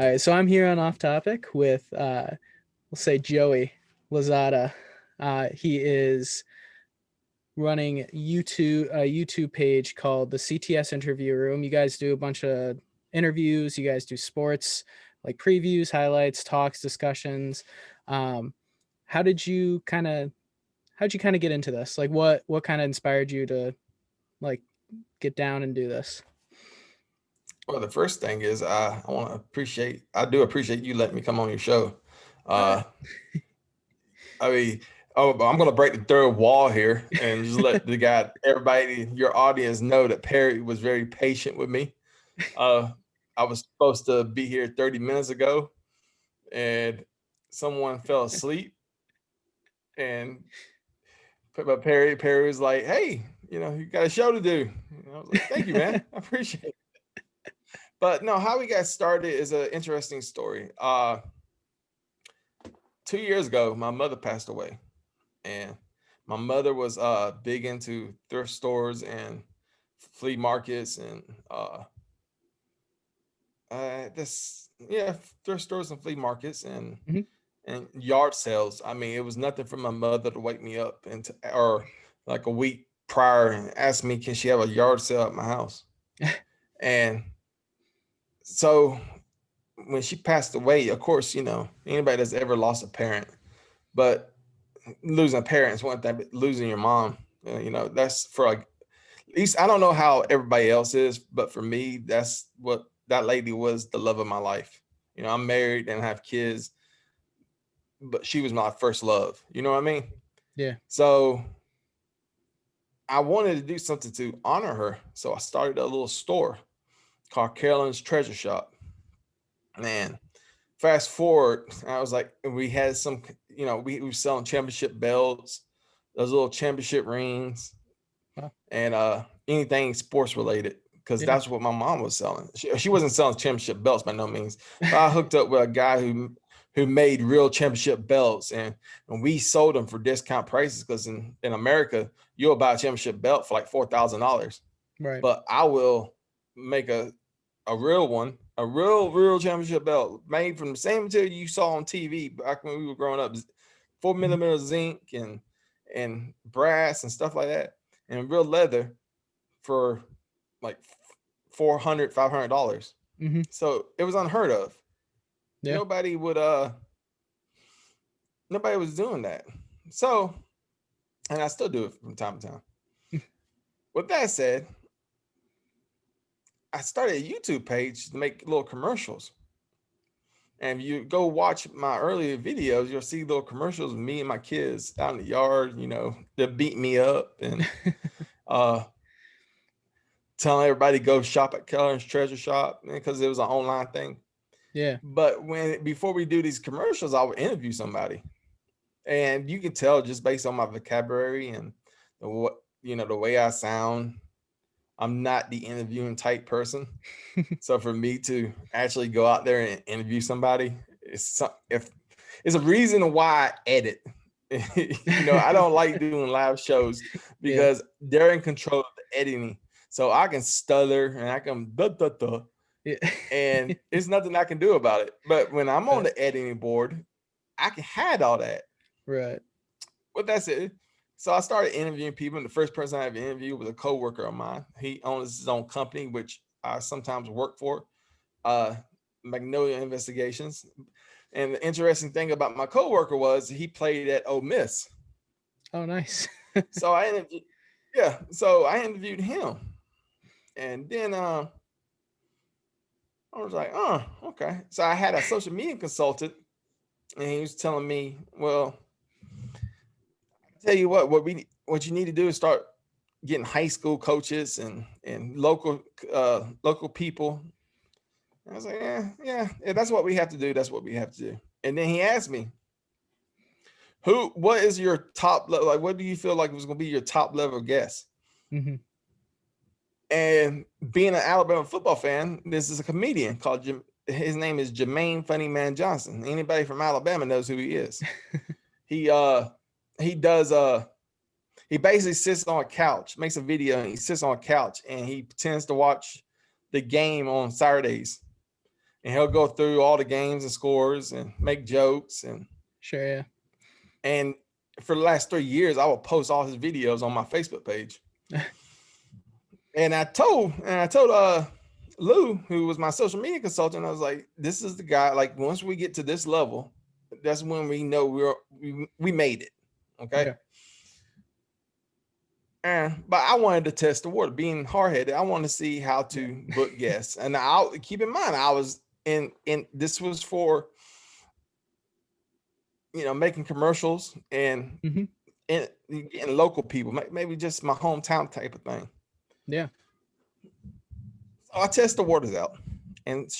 All right, so I'm here on Off Topic with, we'll say Joey Lozado. He is running a YouTube page called the CTS Interview Room. You guys do a bunch of interviews. You guys do sports, like previews, highlights, talks, discussions. How did you kind of get into this? Like, what kind of inspired you to like get down and do this? Well, the first thing is I do appreciate you letting me come on your show. Uh, I mean, but I'm going to break the third wall here and just let everybody, your audience know that Perry was very patient with me. I was supposed to be here 30 minutes ago and someone fell asleep, and but Perry was like, "Hey, you got a show to do." And I was like, "Thank you, man. I appreciate it." But no, how we got started is an interesting story. 2 years ago, my mother passed away, and my mother was big into thrift stores and flea markets and thrift stores and flea markets Mhm. and yard sales. I mean, it was nothing for my mother to wake me up or like a week prior and ask me, can she have a yard sale at my house? And so when she passed away, of course, anybody that's ever lost a parent, but losing a parent is one thing, but losing your mom, that's for like, at least I don't know how everybody else is, but for me, that's what that lady was, the love of my life. I'm married and have kids, but she was my first love. You know what I mean? Yeah. So I wanted to do something to honor her. So I started a little store called Carolyn's Treasure Shop. Man, fast forward, I was like, we had some, we were selling championship belts, those little championship rings, Wow. and anything sports related, because Yeah. that's what my mom was selling. She wasn't selling championship belts by no means, but I hooked up with a guy who made real championship belts, and we sold them for discount prices, because in America, you'll buy a championship belt for like $4,000. Right. But I will make a real one, a real championship belt made from the same material you saw on TV back when we were growing up, 4 millimeter zinc and brass and stuff like that, and real leather for like $400-$500. Mm-hmm. So it was unheard of. Yeah. Nobody was doing that. So, and I still do it from time to time. With that said, I started a YouTube page to make little commercials. And if you go watch my earlier videos, you'll see little commercials of me and my kids out in the yard, they beat me up and telling everybody to go shop at Keller's Treasure Shop, because it was an online thing. Yeah. But before we do these commercials, I would interview somebody. And you can tell just based on my vocabulary and the way I sound, I'm not the interviewing type person. So for me to actually go out there and interview somebody, it's a reason why I edit. I don't like doing live shows Yeah. because they're in control of the editing. So I can stutter and I can Yeah. and there's nothing I can do about it. But when I'm on the editing board, I can hide all that. Right. But that's it. So I started interviewing people, and the first person I ever interviewed was a coworker of mine. He owns his own company, which I sometimes work for, Magnolia Investigations. And the interesting thing about my coworker was he played at Ole Miss. Oh, nice. So I interviewed him, and then I was like, oh, okay. So I had a social media consultant, and he was telling me, well, tell you what you need to do is start getting high school coaches and local people. And I was like, yeah, that's what we have to do. That's what we have to do. And then he asked me, what is your top level? Like, what do you feel like was going to be your top level guest? Mm-hmm. And being an Alabama football fan, this is a comedian called his name is Jermaine Funny Man Johnson. Anybody from Alabama knows who he is. He does he basically sits on a couch, makes a video, and he sits on a couch and he pretends to watch the game on Saturdays. and he'll go through all the games and scores and make jokes Sure. Yeah. and for the last 3 years, I will post all his videos on my Facebook page. And I told Lou, who was my social media consultant, I was like, this is the guy. Like, once we get to this level, that's when we know we made it. Okay. Yeah. But I wanted to test the water. Being hard headed, I wanted to see how to book guests. And I'll keep in mind, I was in this was for making commercials and Mm-hmm. getting local people, maybe just my hometown type of thing. Yeah. So I test the waters out, and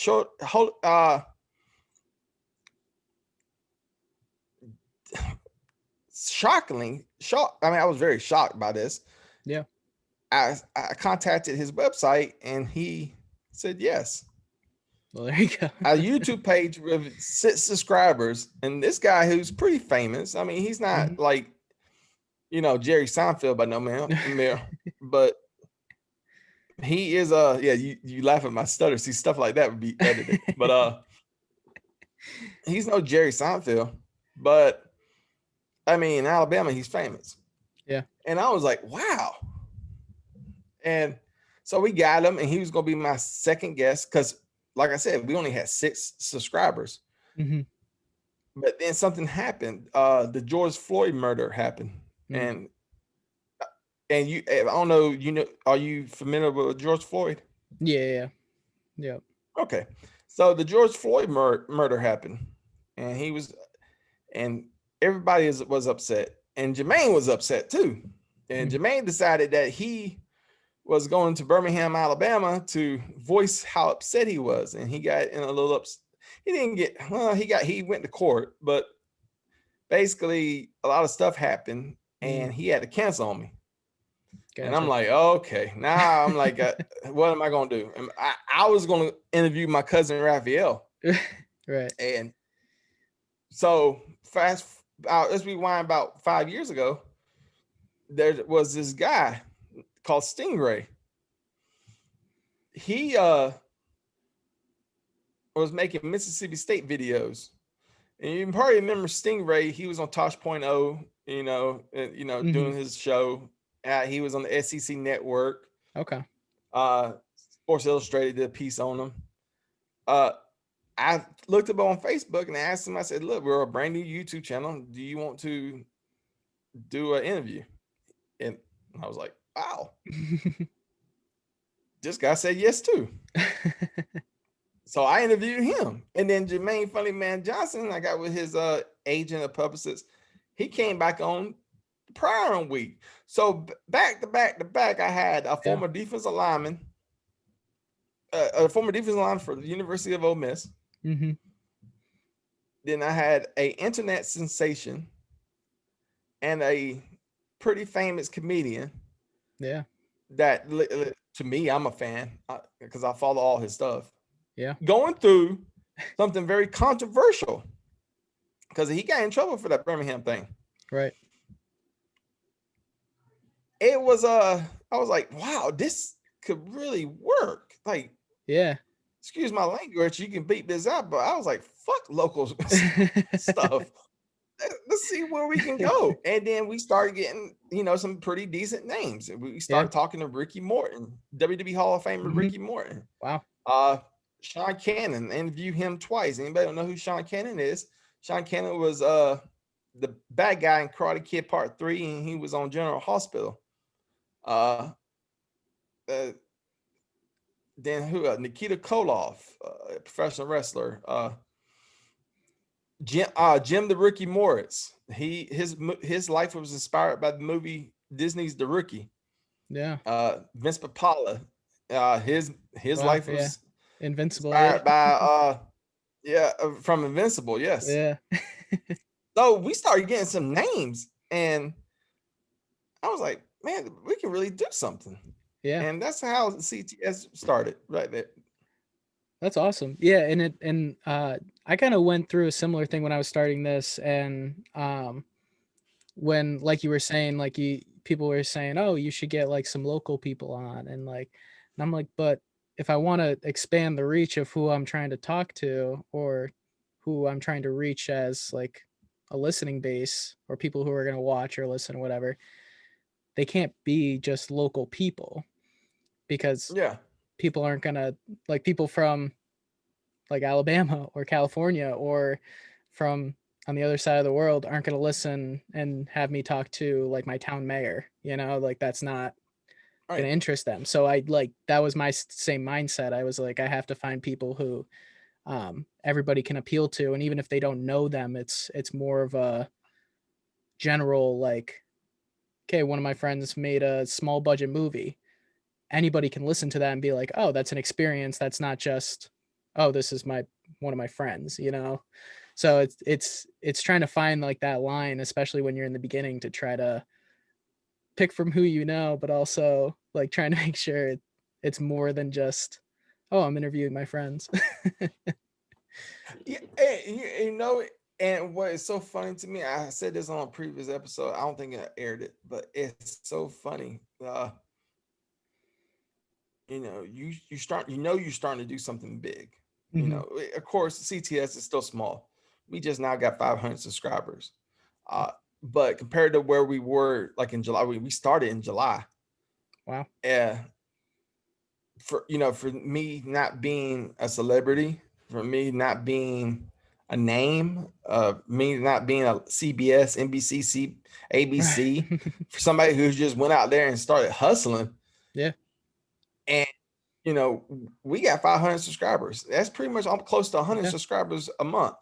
shockingly shocked. I mean, I was very shocked by this. Yeah. I contacted his website, and he said yes. Well, there you go. A YouTube page with 6 subscribers, and this guy who's pretty famous. I mean, he's not like Jerry Seinfeld by no man, but he is you laugh at my stutter. See, stuff like that would be edited, but he's no Jerry Seinfeld, but I mean, in Alabama, he's famous. Yeah. And I was like, wow. And so we got him, and he was gonna be my second guest because, like I said, we only had 6 subscribers. Mm-hmm. But then something happened. The George Floyd murder happened, and you, I don't know, are you familiar with George Floyd? Yeah. Okay, so the George Floyd murder happened, and everybody was upset, and Jermaine was upset too. And Jermaine decided that he was going to Birmingham, Alabama to voice how upset he was, and he got in a little upset. He went to court, but basically a lot of stuff happened, and he had to cancel on me. Gotcha. And I'm like, okay, now I'm like, what am I going to do? And I was going to interview my cousin Raphael. Right. And so let's rewind about 5 years ago. There was this guy called Stingray. He was making Mississippi State videos. And you probably remember Stingray. He was on Tosh.0, doing his show. He was on the SEC network. Okay. Sports Illustrated did a piece on him. I looked up on Facebook and I asked him, I said, look, we're a brand new YouTube channel. Do you want to do an interview? And I was like, wow. This guy said yes too. So I interviewed him. And then Jermaine Funny Man Johnson, I got with his agent, a publicist. He came back on the prior week. So back to back, I had a former defensive lineman, for the University of Ole Miss. Mm-hmm. Then I had an internet sensation and a pretty famous comedian. Yeah. That, to me, I'm a fan because I follow all his stuff. Yeah. Going through something very controversial because he got in trouble for that Birmingham thing. Right. It was I was like, wow, this could really work. Like, yeah. Excuse my language, you can beat this out, but I was like, fuck local stuff. Let's see where we can go. And then we started getting, some pretty decent names. We started talking to Ricky Morton, WWE Hall of Famer Ricky Morton. Wow. Sean Cannon, interviewed him twice. Anybody don't know who Sean Cannon is? Sean Cannon was the bad guy in Karate Kid Part 3, and he was on General Hospital. Then who? Nikita Koloff, a professional wrestler. Jim the Rookie Morris. His life was inspired by the movie Disney's The Rookie. Yeah. Vince Papala. His life was Invincible. Inspired by from Invincible. Yes. Yeah. So we started getting some names, and I was like, man, we can really do something. Yeah. And that's how CTS started right there. That's awesome. Yeah. And I kind of went through a similar thing when I was starting this. And when, like you were saying, people were saying, oh, you should get like some local people on. And I'm like, but if I want to expand the reach of who I'm trying to talk to, or who I'm trying to reach as like a listening base, or people who are going to watch or listen, or whatever, they can't be just local people, because Yeah. people aren't going to, like, people from like Alabama or California or from on the other side of the world aren't going to listen and have me talk to like my town mayor, like that's not going Right. to interest them. So I like, that was my same mindset. I was like, I have to find people who everybody can appeal to, and even if they don't know them, it's more of a general, like, okay, one of my friends made a small budget movie. Anybody can listen to that and be like, oh, that's an experience. That's not just, oh, this is my one of my friends. So it's trying to find like that line, especially when you're in the beginning, to try to pick from who but also like trying to make sure it's more than just, oh, I'm interviewing my friends. Yeah, and what is so funny to me, I said this on a previous episode. I don't think I aired it, but it's so funny. You're starting to do something big. Hmm. Of course, CTS is still small. We just now got 500 subscribers. Uh, but compared to where we were like in July, we started in July. Wow. Yeah. For me not being a celebrity, for me not being a name, me not being a CBS, NBC, ABC, for somebody who just went out there and started hustling, Yeah. and we got 500 subscribers. That's pretty much close to 100 Yeah. subscribers a month.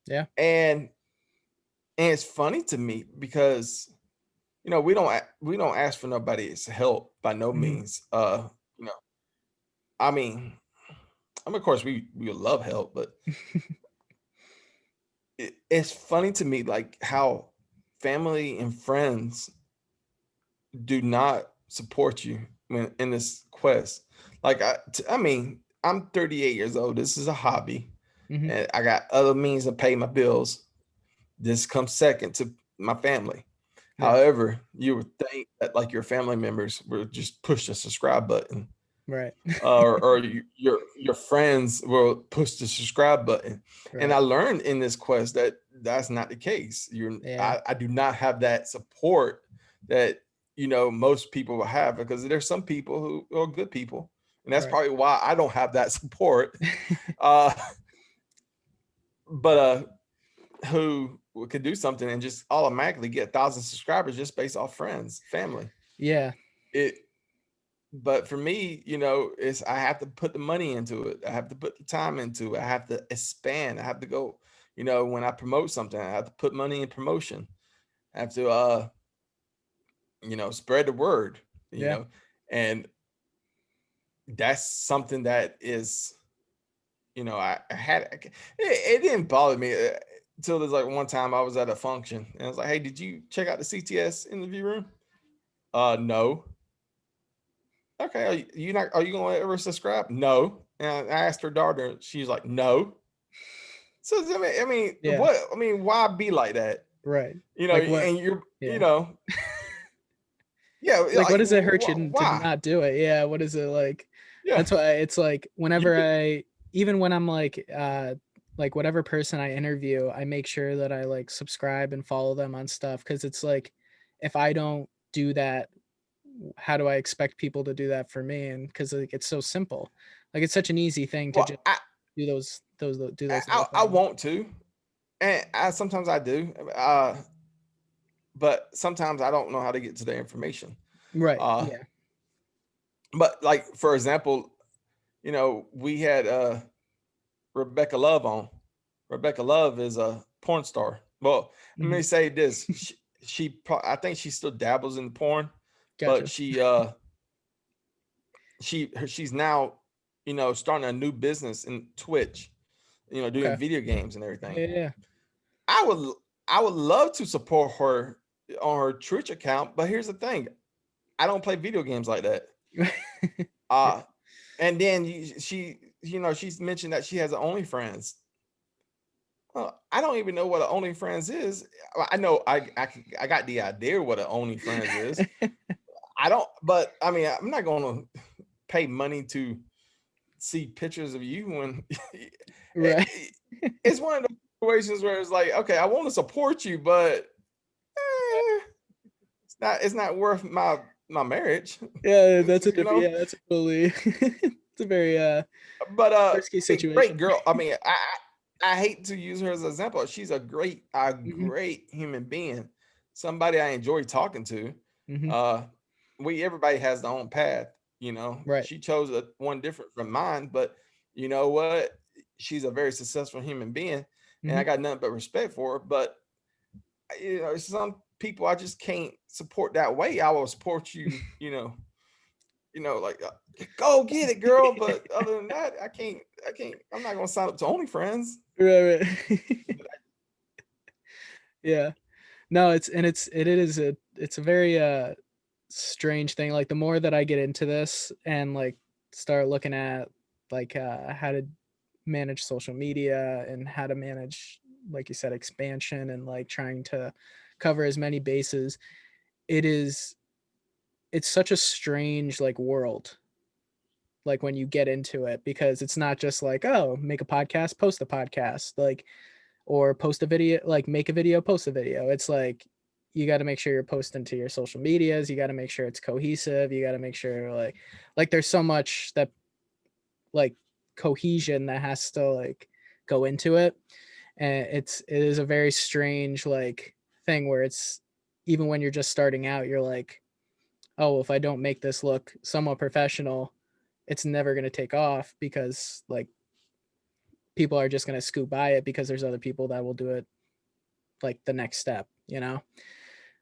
Yeah. And it's funny to me because we don't ask for nobody's help by no Hmm. means. You know, I mean, of course we would love help, but it's funny to me like how family and friends do not support you when in this quest. Like I mean, I'm 38 years old. This is a hobby, Hmm. and I got other means to pay my bills. This comes second to my family. Yeah. However, you would think that like your family members would just push the subscribe button, Right. or your friends will push the subscribe button. And I Right. learned in this quest that that's not the case. Yeah. I do not have that support that most people will have, because there's some people who are good people, and that's Right. probably why I don't have that support. uh but who could do something and just automatically get 1,000 subscribers just based off friends, family. Yeah. It But for me, it's I have to put the money into it. I have to put the time into it. I have to expand. I have to go, when I promote something, I have to put money in promotion. I have to spread the word, you Yeah. know. And that's something that is, I had it didn't bother me until there's like one time I was at a function and I was like, "Hey, did you check out the CTS interview room?" No. Okay, are you gonna ever subscribe? No. And I asked her daughter, she's like, no. So Yeah. why be like that? Right. Like what? And you're, Yeah. yeah, Like, what like does it hurt you to why? not do it? Yeah. What is it like? Yeah, That's why it's like you whenever could. even when I'm like whatever person I interview, I make sure that I like subscribe and follow them on stuff. Cause it's like, if I don't do that, how do I expect people to do that for me? And cause like, it's so simple. Like, it's such an easy thing to Well, just do those little I things. want to, and sometimes I do, but sometimes I don't know how to get to the information. Right. Uh, Yeah. but like for example, we had Rebecca Love on. Rebecca Love is a porn star. Well, let me Hmm. say this: I think she still dabbles in porn, but Gotcha. she's now, starting a new business in Twitch, doing Okay. video games and Yeah. everything. Yeah. I would I would love to support her on her Twitch account, but here's the thing: I don't play video games like that. Yeah. Yeah. Uh and then she's mentioned that she has an OnlyFans. Well, I don't even know what an OnlyFans is. I know I got the idea what an OnlyFans is. I don't, but I mean, I'm not going to pay money to see pictures of you when Right. it's one of those situations where it's like, okay, I want to support you, but it's not worth my marriage. Yeah, that's a You different. know. Yeah, that's a totally. It's a very But risky I mean, great situation. girl. I mean, I hate to use her as an example. She's a Hmm. great human being, somebody I enjoy talking to. Hmm. Uh, everybody has their own path. You know, Right. she chose one different from mine, but you know what? She's a very successful human being, and I Hmm. got nothing but respect for her. But some people I just can't support that way. I will support you. Like go get it, girl. But other than that, I can't. I can't. I'm not gonna sign up to OnlyFans. Right. Right. Yeah. No, it's a very strange thing. Like the more that I get into this and like start looking at like how to manage social media and how to manage, like you said, expansion and like trying to cover as many bases, it is it's such a strange like world, like when you get into it, because it's not just like, oh, make a podcast, post a podcast, like, or post a video, like make a video, post a video. It's like you got to make sure you're posting to your social medias, you got to make sure it's cohesive, you got to make sure like there's so much that like cohesion that has to like go into it. And it is a very strange like thing where it's, even when you're just starting out, you're like, oh, if I don't make this look somewhat professional, it's never going to take off, because like people are just going to scoot by it because there's other people that will do it like the next step, you know?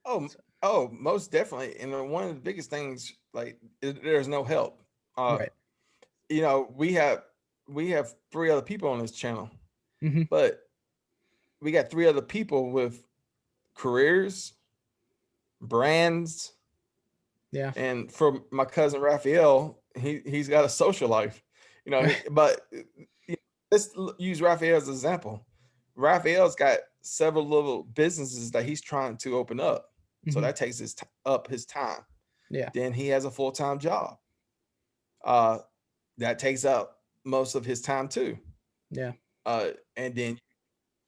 Oh, So, most definitely. And one of the biggest things, like, there's no help. Uh, right. we have three other people on this channel, Hmm. but we got three other people with careers, brands, Yeah. and for my cousin Raphael, he's got a social life. But let's use Raphael as an example. Raphael's got several little businesses that he's trying to open up, so Hmm. that takes up his time. Yeah. Then he has a full-time job. Uh, that takes up most of his time too. Yeah. And then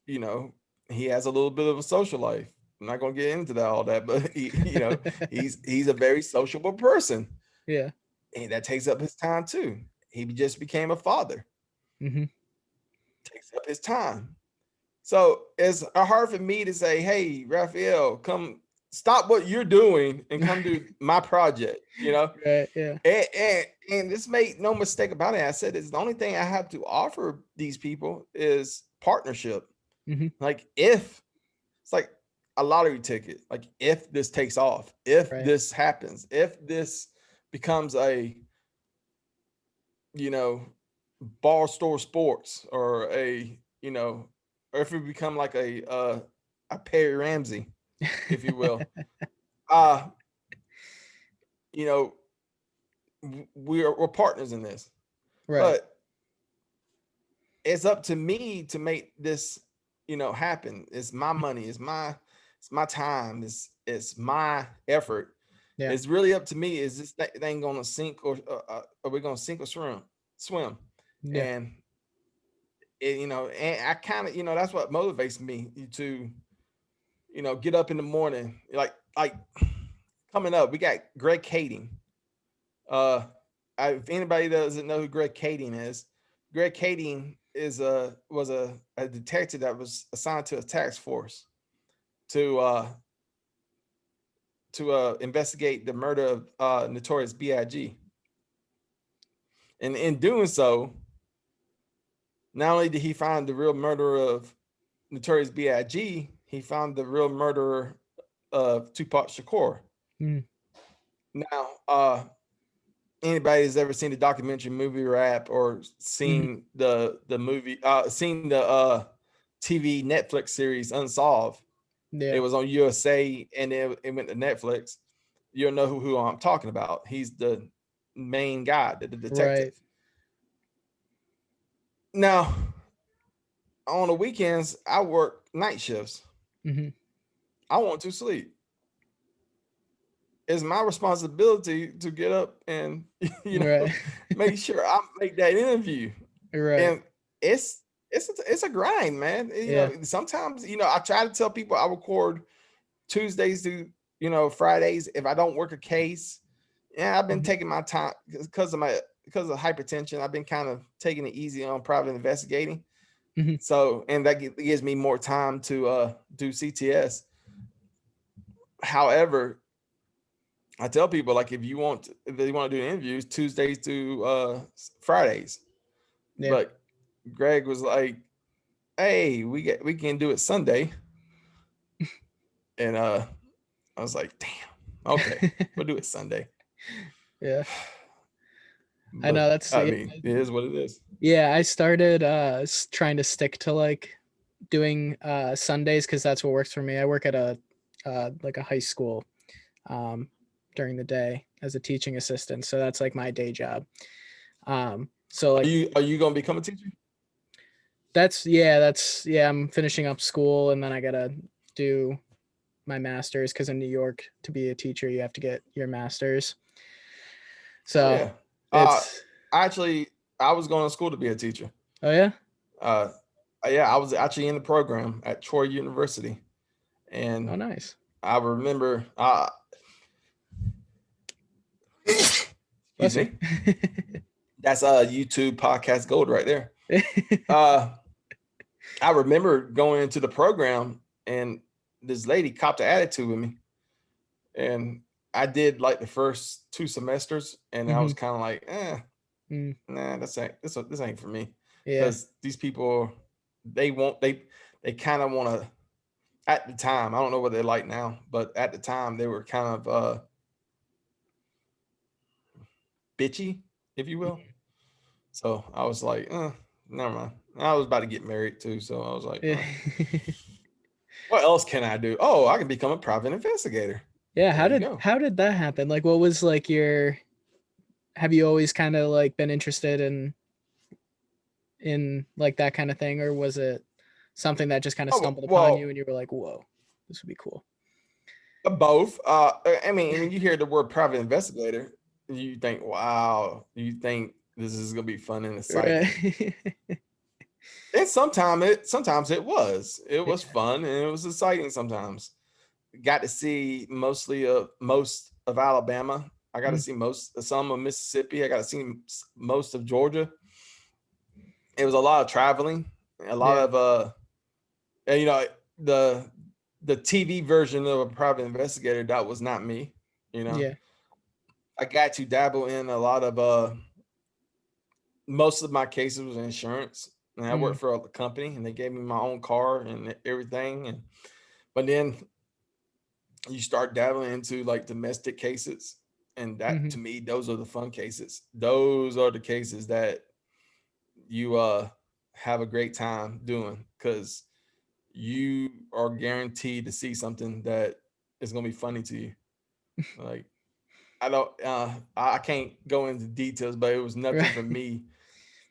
you know he has a little bit of a social life. I'm not gonna get into all that, but he's a very sociable person, Yeah. and that takes up his time too. He just became a father, Hmm. takes up his time. So it's hard for me to say, "Hey, Raphael, come stop what you're doing and come do my project." Right. Yeah. And this made no mistake about it. I said it's the only thing I have to offer these people is partnership. Hmm. Like if it's like a lottery ticket, like if this takes off, if Right. this happens, if this becomes a you know bar store sports, or or if it become like a Perry Ramsey, if you will. uh you know we're partners in this, Right. but it's up to me to make this happen. It's my money, it's my time, it's my effort. Yeah. It's really up to me. Is this thing gonna sink, or are we gonna sink or swim? Yeah. And and I kind of, that's what motivates me to get up in the morning. Like coming up, we got Greg Kading. uh if anybody doesn't know who Greg Kading is, Greg Kading was a detective that was assigned to a task force to investigate the murder of Notorious B.I.G. And in doing so, not only did he find the real murderer of Notorious B.I.G., he found the real murderer of Tupac Shakur. Mm. Now, anybody who's ever seen the documentary movie Rap, or Hmm. seen the movie, seen the TV Netflix series Unsolved, it Yeah. was on USA and it went to Netflix. You'll know who I'm talking about. He's the main guy, the Right. detective. Now, on the weekends, I work night shifts. Hmm. I want to sleep. it's my responsibility to get up and Right. make sure I make that interview. Right. And it's a grind, man. Yeah. Sometimes I try to tell people I record Tuesdays to Fridays if I don't work a case. Yeah, I've been Mhm. taking my time because of hypertension. I've been kind of taking it easy on private investigating. Mhm. So, and that gives me more time to do CTS. However, I tell people, like, if they want to do interviews Tuesdays to Fridays, Yeah. but Greg was like, "Hey, we can do it Sunday," and I was like, "Damn, okay, we'll do it Sunday." Yeah. I know But that's I yeah. mean, it is what it is. Yeah, I started trying to stick to like doing Sundays because that's what works for me. I work at a like a high school um during the day as a teaching assistant, so that's like my day job. So Are like you gonna become a teacher? that's I'm finishing up school and then I gotta do my master's because in New York to be a teacher you have to get your master's. Oh So yeah. Uh, it's actually, I was going to school to be a teacher. oh yeah, Uh, yeah, I was actually in the program at Troy University, oh and nice. I remember. Excuse Bless you. me. That's YouTube podcast gold right there. Uh, I remember going into the program, and this lady copped an attitude with me, and I did like the first 2 semesters, and I Hmm. was kind of like, Mm, nah, this ain't for me, yeah. because these people, they kind of want to. At the time, I don't know what they're like now, but at the time they were kind of bitchy, if you will. Mhm. So I was like, never mind. I was about to get married too, so I was like, Yeah. what else can I do? Oh, I can become a private investigator. Yeah, There you go. how did that happen? Like what was like your have you always kind of like been interested in like that kind of thing or was it something that just kind of Oh stumbled upon you well, and you were like, "Whoa, this would be cool." both. I mean, when you hear the word private investigator, you think, wow, you think this is gonna be fun and exciting. Right. And sometimes it was fun and it was exciting sometimes. Got to see most of Alabama. I got to Mm, see some of Mississippi. I got to see most of Georgia. It was a lot of traveling, a lot yeah. of and, the the TV version of a private investigator, that was not me. You know, Yeah. I got to dabble in a lot of most of my cases was insurance, and I Mm, worked for a company, and they gave me my own car and everything, and but then you start dabbling into like domestic cases, and that, mhm. to me, those are the fun cases. Those are the cases that you have a great time doing, because you are guaranteed to see something that is going to be funny to you. Like, I don't I can't go into details, but it was nothing for Right. me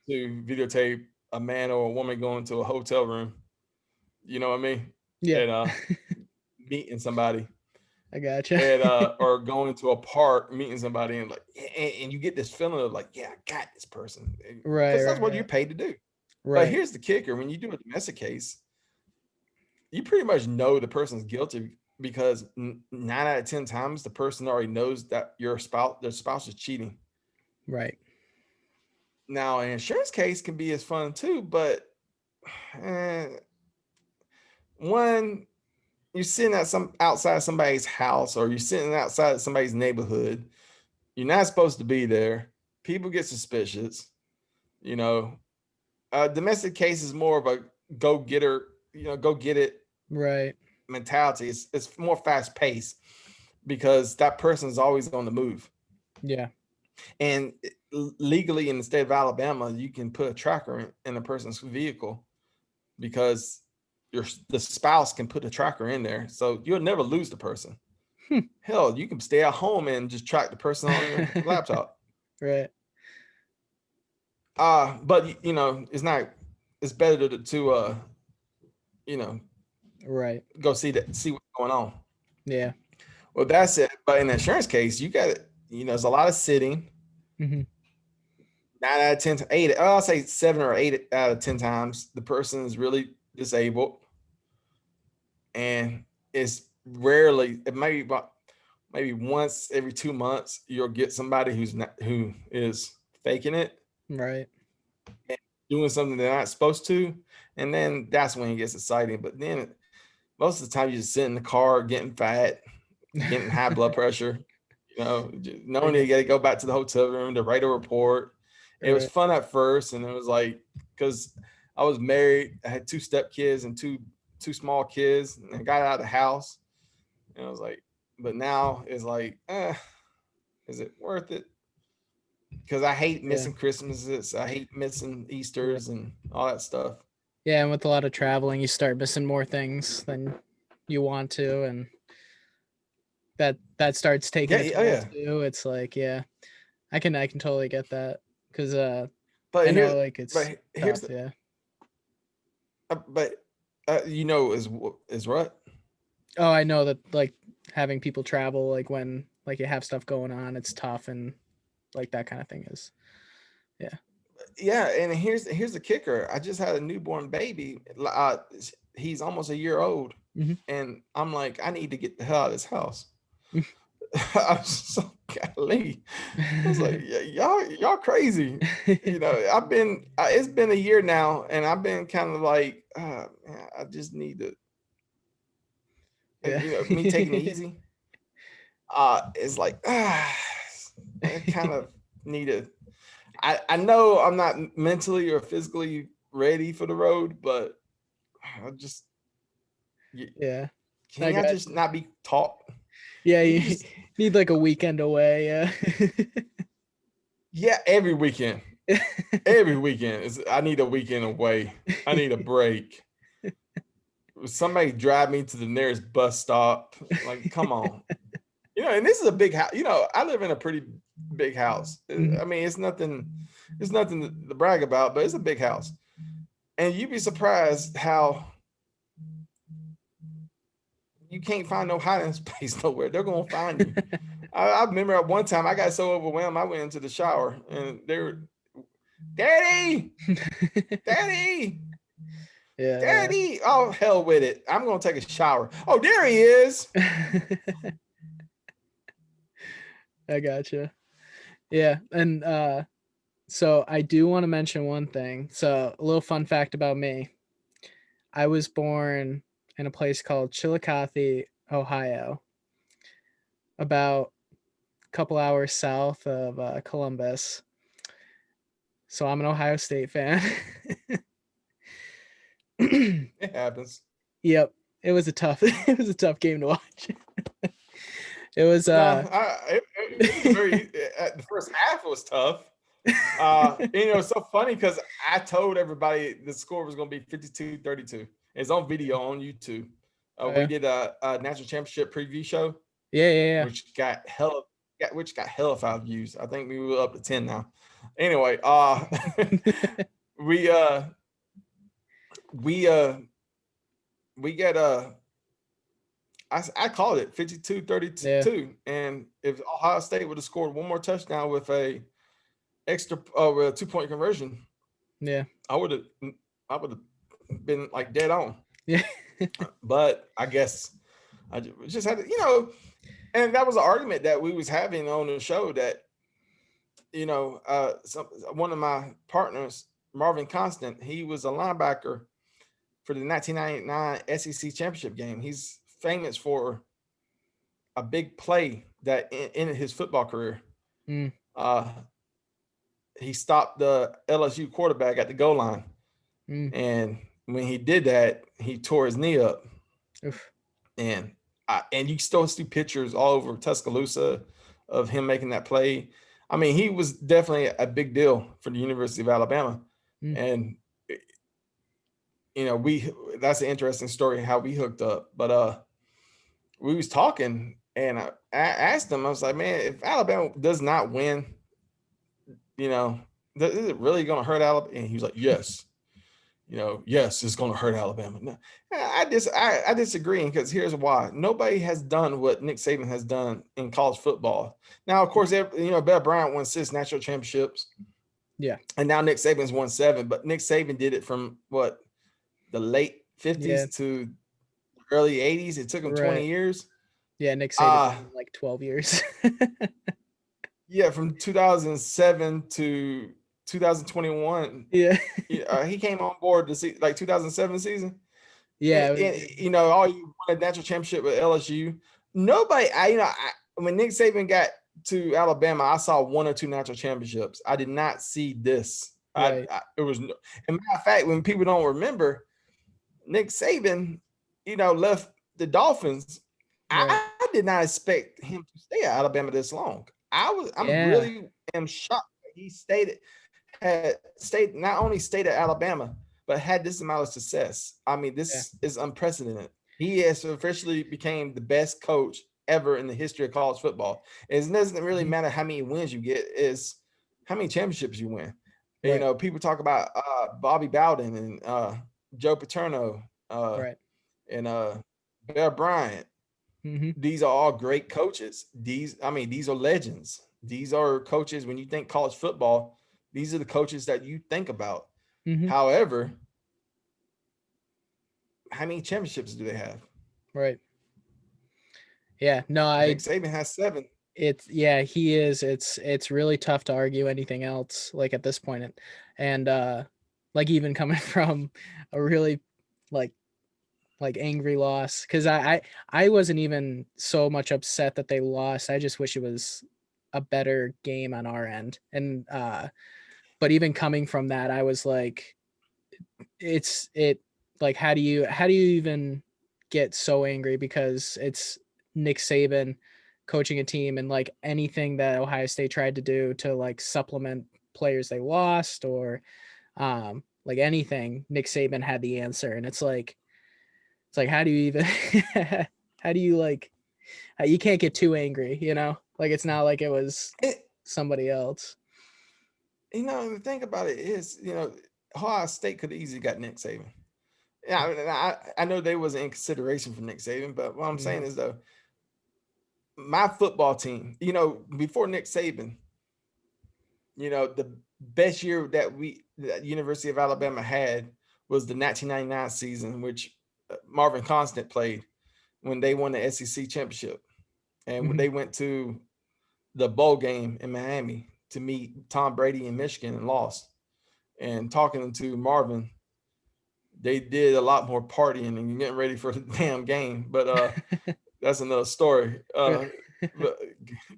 to videotape a man or a woman going to a hotel room, you know what I mean, Yeah. and meeting somebody, I gotcha. and or going to a park, meeting somebody, and like, and you get this feeling of like, yeah, I got this person, Right, because that's right, what you're right. paid to do. But Right. here's the kicker: when you do a domestic case, you pretty much know the person's guilty, because 9 out of 10 times the person already knows that their spouse is cheating. Right. Now, an insurance case can be as fun too, but eh, one, you're sitting at some outside somebody's house, or you're sitting outside somebody's neighborhood. You're not supposed to be there. People get suspicious. You know, domestic case is more of a go getter, go get it Right. mentality. It's more fast paced, because that person is always on the move. Yeah. And legally in the state of Alabama, you can put a tracker in a person's vehicle, because the spouse can put a tracker in there, so you'll never lose the person. Hmm. Hell, you can stay at home and just track the person on your laptop. Right. But it's not. It's better to you know Right. go see what's going on. Yeah. Well, that's it. But in the insurance case, you got there's a lot of sitting. Hmm. 9 out of 10, eight. I'll say 7 or 8 out of 10 times the person is really disabled, and it's rarely. It may be about maybe once every 2 months you'll get somebody who is faking it Right. and doing something they're not supposed to, and then that's when it gets exciting. But then most of the time you just sit in the car getting fat, getting high blood pressure, knowing that you got to go back to the hotel room to write a report. It was Right. fun at first, and it was like, because I was married, I had 2 step kids and two small kids, and I got out of the house, and I was like, but now it's like, is it worth it? Because I hate Yeah. missing Christmases, I hate missing Right. Easters and all that stuff. Yeah, and with a lot of traveling, you start missing more things than you want to, and that starts taking Yeah, a oh toll yeah. too. It's like, yeah, I can totally get that because But I know like it's here's tough. the Yeah. but is what. Oh, I know that like having people travel like when like you have stuff going on, it's tough and like that kind of thing is yeah. Yeah, and here's the kicker. I just had a newborn baby. He's almost a year old, Hmm. and I'm like, I need to get the hell out of this house. I was so golly. I was like, yeah, y'all crazy. It's been a year now, and I've been kind of like, man, I just need to, Yeah. me taking it easy. It's like, I kind of need to. I know I'm not mentally or physically ready for the road, but I just Yeah. I can I got just not be taught? yeah, You you just need like a weekend away, yeah. yeah, every weekend. Every weekend is I need a weekend away. I need a break. Somebody drive me to the nearest bus stop. Like, come on. And this is a big house. I live in a pretty big house. Mhm. I mean, it's nothing to brag about, but it's a big house. And you'd be surprised how you can't find no hiding space nowhere. They're gonna find you. I remember at one time I got so overwhelmed I went into the shower and they were, Daddy, Daddy, Yeah, Daddy. Oh hell with it. I'm gonna take a shower. Oh, there he is. yeah. I gotcha. Yeah, and so I do want to mention one thing. So a little fun fact about me. I was born in a place called Chillicothe, Ohio, about a couple hours south of Columbus. So I'm an Ohio State fan. It happens. Yep, it was a tough it was a tough game to watch. It was No, it was a very the first half was tough. It's so funny because I told everybody the score was going to be 52-32. It's on video on YouTube. Oh, We yeah. did a national championship preview show, Yeah, yeah, which got hella 5 views. I think we were up to 10 now. Anyway, yeah. we we we get I called it Yeah, 52-32, and if Ohio State would have scored one more touchdown with a extra with a 2-point conversion, yeah, I would have been like dead on. yeah. But I guess I just had to, and that was an argument that we was having on the show that, one of my partners, Marvin Constant, he was a linebacker for the 1999 SEC championship game. He's famous for a big play that ended his football career. Mm, Uh, he stopped the LSU quarterback at the goal line, mm. and when he did that, he tore his knee up. Oof. And and you still see pictures all over Tuscaloosa of him making that play. I mean, he was definitely a big deal for the University of Alabama, Mm. and we that's an interesting story how we hooked up. But we was talking, and I asked him, I was like, man, if Alabama does not win, is it really going to hurt Alabama? And he was like, yes. yes, it's going to hurt Alabama. No, I disagree, because here's why. Nobody has done what Nick Saban has done in college football. Now, of course, Bear Bryant won 6 national championships. Yeah. And now Nick Saban's won 7, but Nick Saban did it from the late 50s to early 80s. It took him 20 years. Yeah, Nick Saban in like 12 years. Yeah, from 2007 to 2021. Yeah. He came on board to see like 2007 season. Yeah. All you won a national championship with LSU. Nobody, when Nick Saban got to Alabama, I saw 1 or 2 national championships. I did not see this. Right. It was, and matter of fact, when people don't remember, Nick Saban, left the Dolphins. Right. I did not expect him to stay at Alabama this long. Really am shocked that he not only stayed at Alabama, but had this amount of success. I mean, this is unprecedented. He has officially became the best coach ever in the history of college football. It doesn't really matter how many wins you get, is how many championships you win. Right. People talk about Bobby Bowden and Joe Paterno and Bear Bryant. Mm-hmm. These are all great coaches. These are legends. These are coaches, when you think college football, these are the coaches that you think about. Mm-hmm. However, how many championships do they have? Right. Yeah. No, Nick Saban has 7. He is. It's really tough to argue anything else, like, at this point. And like, even coming from a really like angry loss, because I wasn't even so much upset that they lost. I just wish it was a better game on our end. And but even coming from that, I was like, like, how do you even get so angry, because it's Nick Saban coaching a team, and like anything that Ohio State tried to do to like supplement players they lost, or like anything, Nick Saban had the answer. And it's like how do you even how do you you can't get too angry, like, it's not like it was somebody else. The thing about it is, Ohio State could have easily got Nick Saban. Yeah, I know they wasn't in consideration for Nick Saban, but what I'm saying is, though, my football team, before Nick Saban, the best year that University of Alabama had was the 1999 season, which Marvin Constant played, when they won the SEC championship, and when they went to the bowl game in Miami to meet Tom Brady in Michigan and lost. And talking to Marvin, they did a lot more partying and getting ready for the damn game. But that's another story. But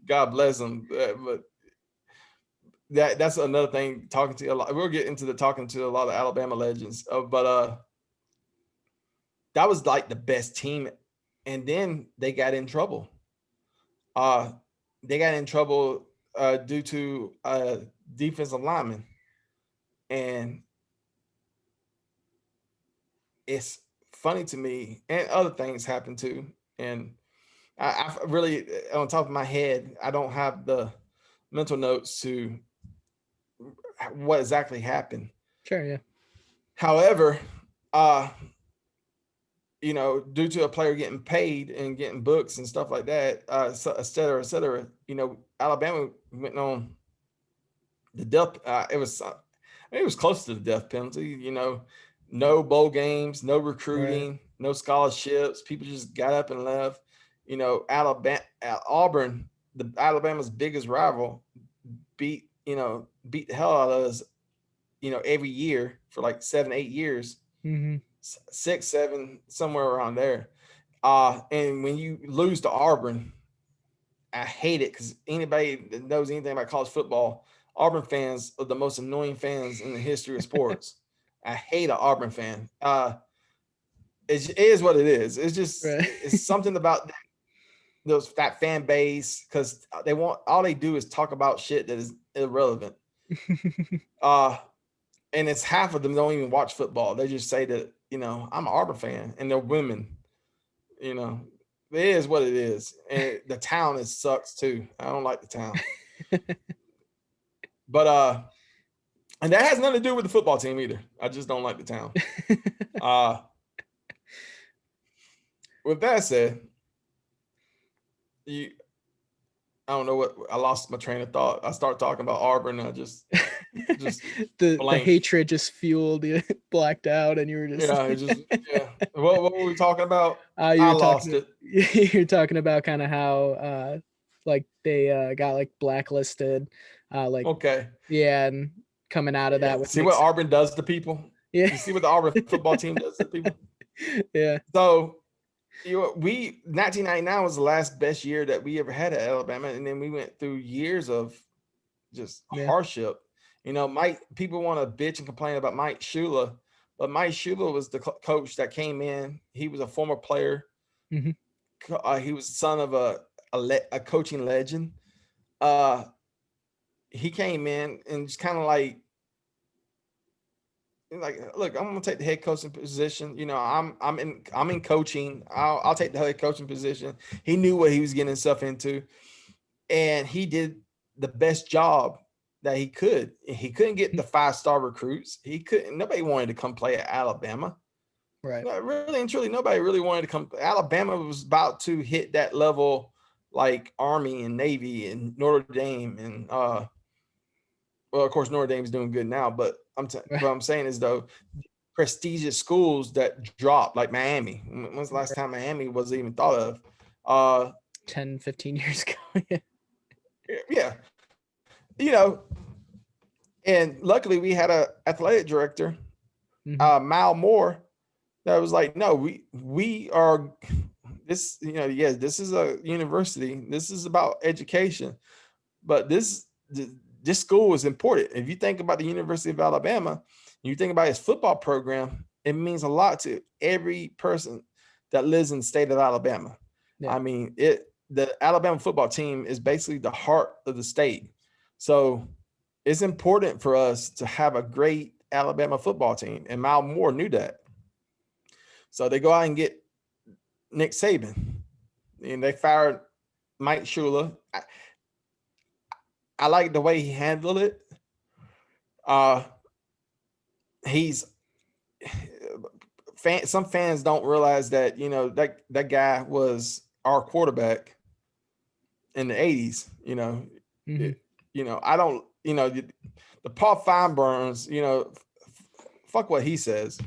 God bless them. But that's another thing. Talking to a lot, we'll get into talking to a lot of Alabama legends. But that was like the best team, and then they got in trouble. They got in trouble due to defensive lineman, and it's funny to me, and other things happen too. And I really, on top of my head, I don't have the mental notes to what exactly happened. Sure, yeah. However, due to a player getting paid and getting books and stuff like that, et cetera, Alabama went on the death. It was close to the death penalty. No bowl games, no recruiting, no scholarships. People just got up and left. Auburn, Alabama's biggest rival, beat the hell out of us, every year for like 7-8 years. Mm-hmm. 6, 7, somewhere around there. And when you lose to Auburn, I hate it, because anybody that knows anything about college football, Auburn fans are the most annoying fans in the history of sports. I hate an Auburn fan. It is what it is. It's just it's something about that fan base, because all they do is talk about shit that is irrelevant. And it's half of them don't even watch football. They just say that, I'm an Auburn fan, and they're women. It is what it is. And the town sucks too. I don't like the town. But And that has nothing to do with the football team either. I just don't like the town. With that said, I don't know what, I lost my train of thought. I start talking about Auburn. I just the hatred just fueled you, blacked out, and you were just yeah. What were we talking about? I lost it. You're talking about kind of how like they got like blacklisted, like okay, yeah, and coming out of that with see what Auburn does to people. Yeah, you see what the Auburn football team does to people. Yeah. So 1999 was the last best year that we ever had at Alabama, and then we went through years of just hardship. People want to bitch and complain about Mike Shula, but Mike Shula was the coach that came in. He was a former player. Mm-hmm. He was the son of a coaching legend. He came in and just kind of like, look, I'm gonna take the head coaching position. I'm in coaching. I'll take the head coaching position. He knew what he was getting himself into, and he did the best job that he could. He couldn't get the 5-star recruits. Nobody wanted to come play at Alabama. Right. Really and truly, nobody really wanted to come. Alabama was about to hit that level, like Army and Navy and Notre Dame, and well, of course, Notre Dame's doing good now. But what I'm saying is, though, prestigious schools that dropped, like Miami. When's the last time Miami was even thought of? 10, 15 years ago. Yeah. And luckily we had a athletic director, Mal Moore, that was like, no, we are this, this is a university. This is about education, but this school is important. If you think about the University of Alabama, you think about its football program, it means a lot to every person that lives in the state of Alabama. Yeah. I mean, the Alabama football team is basically the heart of the state. So it's important for us to have a great Alabama football team. And Mal Moore knew that. So they go out and get Nick Saban, and they fired Mike Shula. I like the way he handled it. Some fans don't realize that, that guy was our quarterback in the 80s. I don't, the Paul Feinberns, fuck what he says.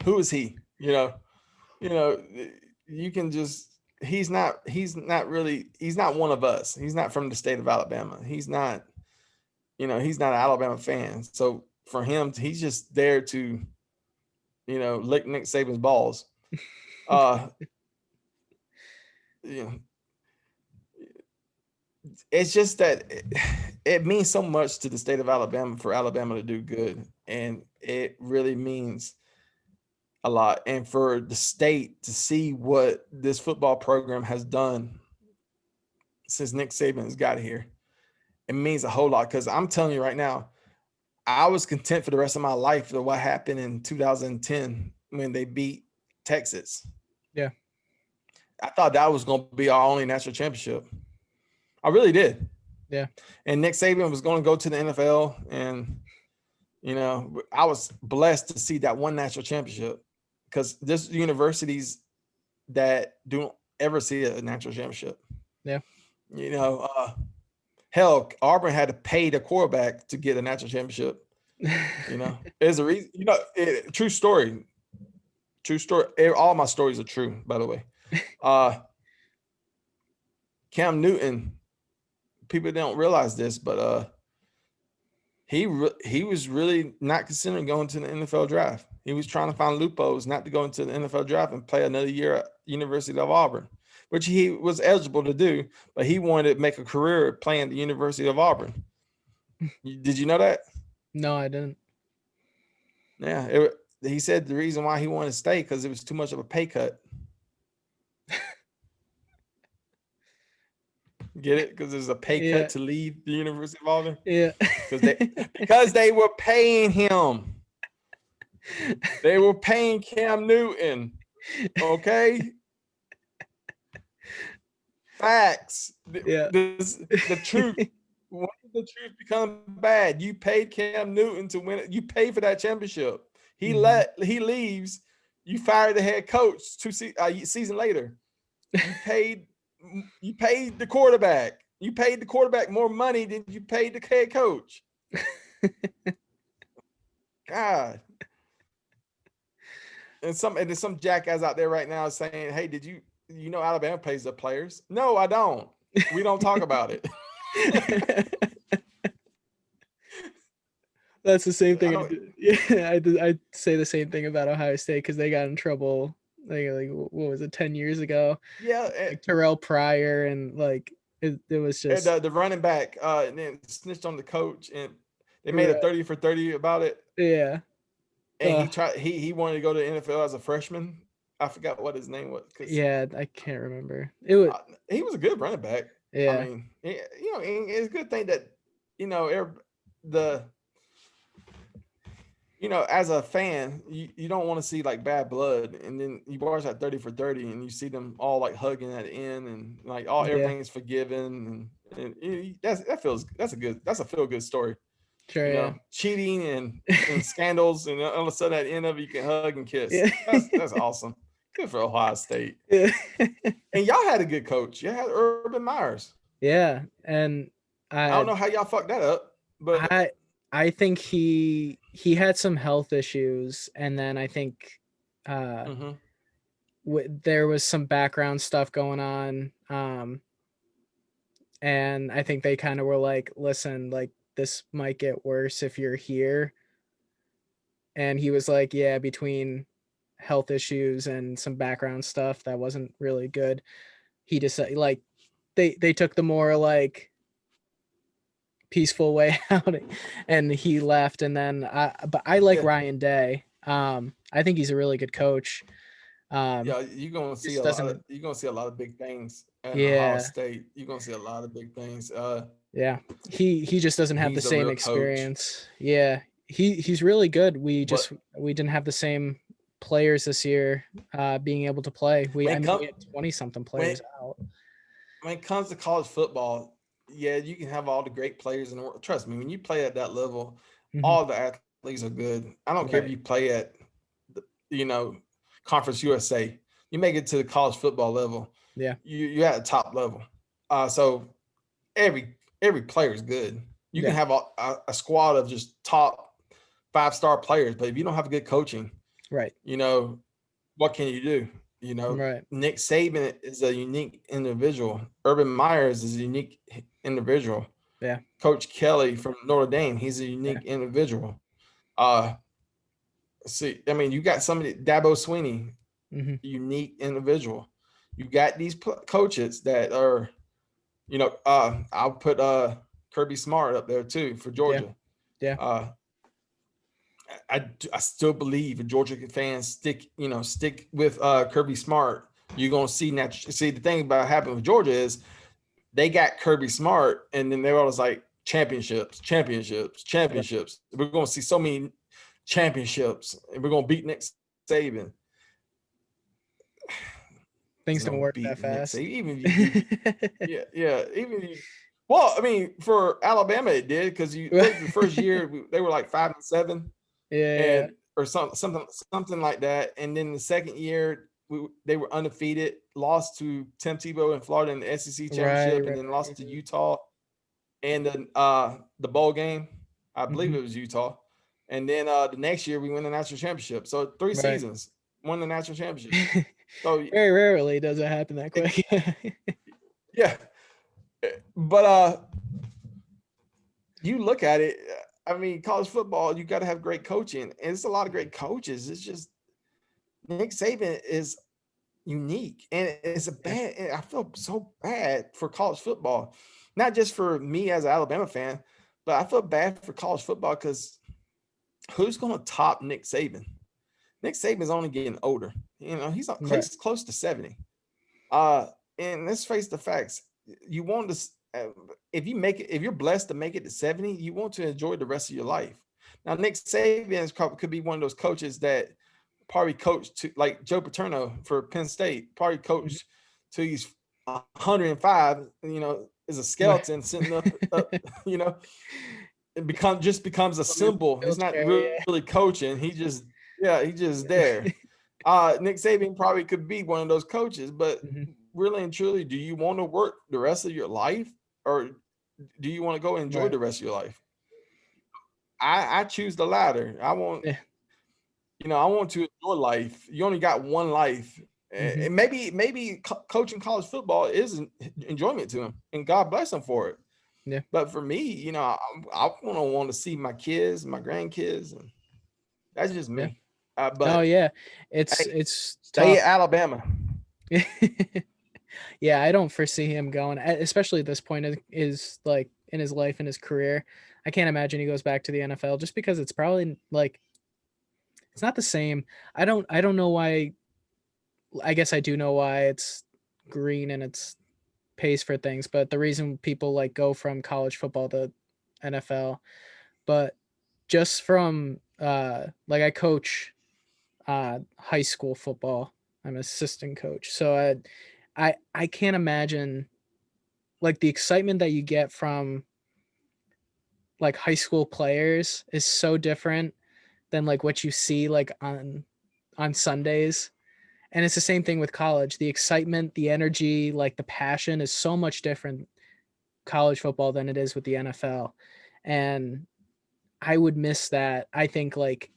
Who is he? You can just, he's not one of us. He's not from the state of Alabama. He's not an Alabama fan. So for him, he's just there to, lick Nick Saban's balls. It's just that it means so much to the state of Alabama for Alabama to do good. And it really means a lot. And for the state to see what this football program has done since Nick Saban has got here, it means a whole lot. Because I'm telling you right now, I was content for the rest of my life with what happened in 2010 when they beat Texas. Yeah. I thought that was going to be our only national championship. I really did. Yeah. And Nick Saban was going to go to the NFL. And, I was blessed to see that one national championship, because there's universities that don't ever see a national championship. Yeah. Hell, Auburn had to pay the quarterback to get a national championship. There's a reason. True story. True story. All my stories are true, by the way. Cam Newton, people don't realize this, but he was really not considering going to the NFL draft. He was trying to find loopholes not to go into the NFL draft and play another year at University of Auburn, which he was eligible to do, but he wanted to make a career playing at the University of Auburn. Did you know that? No, I didn't. Yeah, he said the reason why he wanted to stay because it was too much of a pay cut. Get it? Because there's a pay cut to leave the University of Auburn. Yeah, because they were paying him. They were paying Cam Newton. Okay. Facts. Yeah. The truth. When the truth become bad. You paid Cam Newton to win it. You paid for that championship. He leaves. You fired the head coach season later. You paid the quarterback. You paid the quarterback more money than you paid the head coach. God. And there's some jackass out there right now saying, "Hey, did you know Alabama pays the players?" No, I don't. We don't talk about it. That's the same thing. I'd say the same thing about Ohio State because they got in trouble. Like what was it, 10 years ago? Yeah, like Terrell Pryor and like it was just the running back and then snitched on the coach and they made a 30 for 30 about it. Yeah. And he wanted to go to the NFL as a freshman. I forgot what his name was. Yeah, I can't remember. It was he was a good running back. Yeah. I mean, it's a good thing that as a fan, you don't want to see like bad blood, and then you watch that 30 for 30 and you see them all like hugging at the end and like everything is forgiven and that's a feel good story. Sure, cheating and scandals, and all of a sudden at the end of it you can hug and kiss. Yeah. That's awesome. Good for Ohio State. Yeah. And y'all had a good coach. You had Urban Myers. Yeah, and I don't know how y'all fucked that up, but I think he had some health issues, and then I think there was some background stuff going on, and I think they kind of were like, listen, like this might get worse if you're here. And he was like, yeah, between health issues and some background stuff that wasn't really good, he decided like they took the more like peaceful way out and he left. And then but I like Ryan Day. I think he's a really good coach. Yeah, you're gonna see a lot of big things at Ohio State. You're gonna see a lot of big things. Yeah, he just doesn't have the same experience. Coach. Yeah, he's really good. We didn't have the same players this year being able to play. We had 20 something players out. When it comes to college football, yeah, you can have all the great players in the world. Trust me, when you play at that level, all the athletes are good. I don't care if you play at Conference USA. You make it to the college football level. Yeah, you're at the top level. So every player is good. You can have a squad of just top 5-star players, but if you don't have good coaching, right? What can you do? Nick Saban is a unique individual. Urban Myers is a unique individual. Yeah. Coach Kelly from Notre Dame, he's a unique individual. See, I mean, you got somebody, Dabo Swinney, unique individual. You got these coaches that are, I'll put Kirby Smart up there too for Georgia. Yeah. I still believe if Georgia fans stick with Kirby Smart, you're gonna see the thing about happening with Georgia is they got Kirby Smart, and then they're always like championships. We're gonna see so many championships, and we're gonna beat Nick Saban. Things don't work that fast. Even well, I mean, for Alabama it did, because the first year they were like 5-7. Yeah. Or something like that. And then the second year they were undefeated, lost to Tim Tebow in Florida in the SEC championship, and then lost to Utah. And then the bowl game, I believe it was Utah. And then the next year we win the national championship. So 3 seasons, won the national championship. So very rarely does it happen that quick. Yeah. But you look at it, I mean, college football, you got to have great coaching. And it's a lot of great coaches. It's just Nick Saban is unique. And I feel so bad for college football. Not just for me as an Alabama fan, but I feel bad for college football because who's going to top Nick Saban? Nick Saban's only getting older. He's close to 70. And let's face the facts. You want to, if you're blessed to make it to 70, you want to enjoy the rest of your life. Now, Nick Saban could be one of those coaches that probably coached to, like Joe Paterno for Penn State, probably coached till he's 105, is a skeleton sitting up, you know, it becomes a On the symbol. He's not wheelchair, really coaching. He's just there. Nick Saban probably could be one of those coaches, but Mhm. really and truly, do you want to work the rest of your life, or do you want to go enjoy Right. the rest of your life? I choose the latter. Yeah. I want to enjoy life. You only got one life. Mhm. And maybe coaching college football is enjoyment to him, and God bless him for it. Yeah. But for me, I want to see my kids, my grandkids, and that's just Yeah. me. Oh, But yeah. hey, It's stay tough. at Alabama. Yeah, I don't foresee him going, especially at this point is like in his life and his career. I can't imagine he goes back to the NFL just because it's probably like it's not the same. I don't know why. I guess I do know why it's green and it's pays for things, but the reason people like go from college football to NFL, but just from like I coach high school football. I'm an assistant coach. So I can't imagine like the excitement that you get from like high school players is so different than like what you see like on Sundays. And it's the same thing with college. The excitement, the energy, like the passion is so much different college football than it is with the NFL. And I would miss that. I think like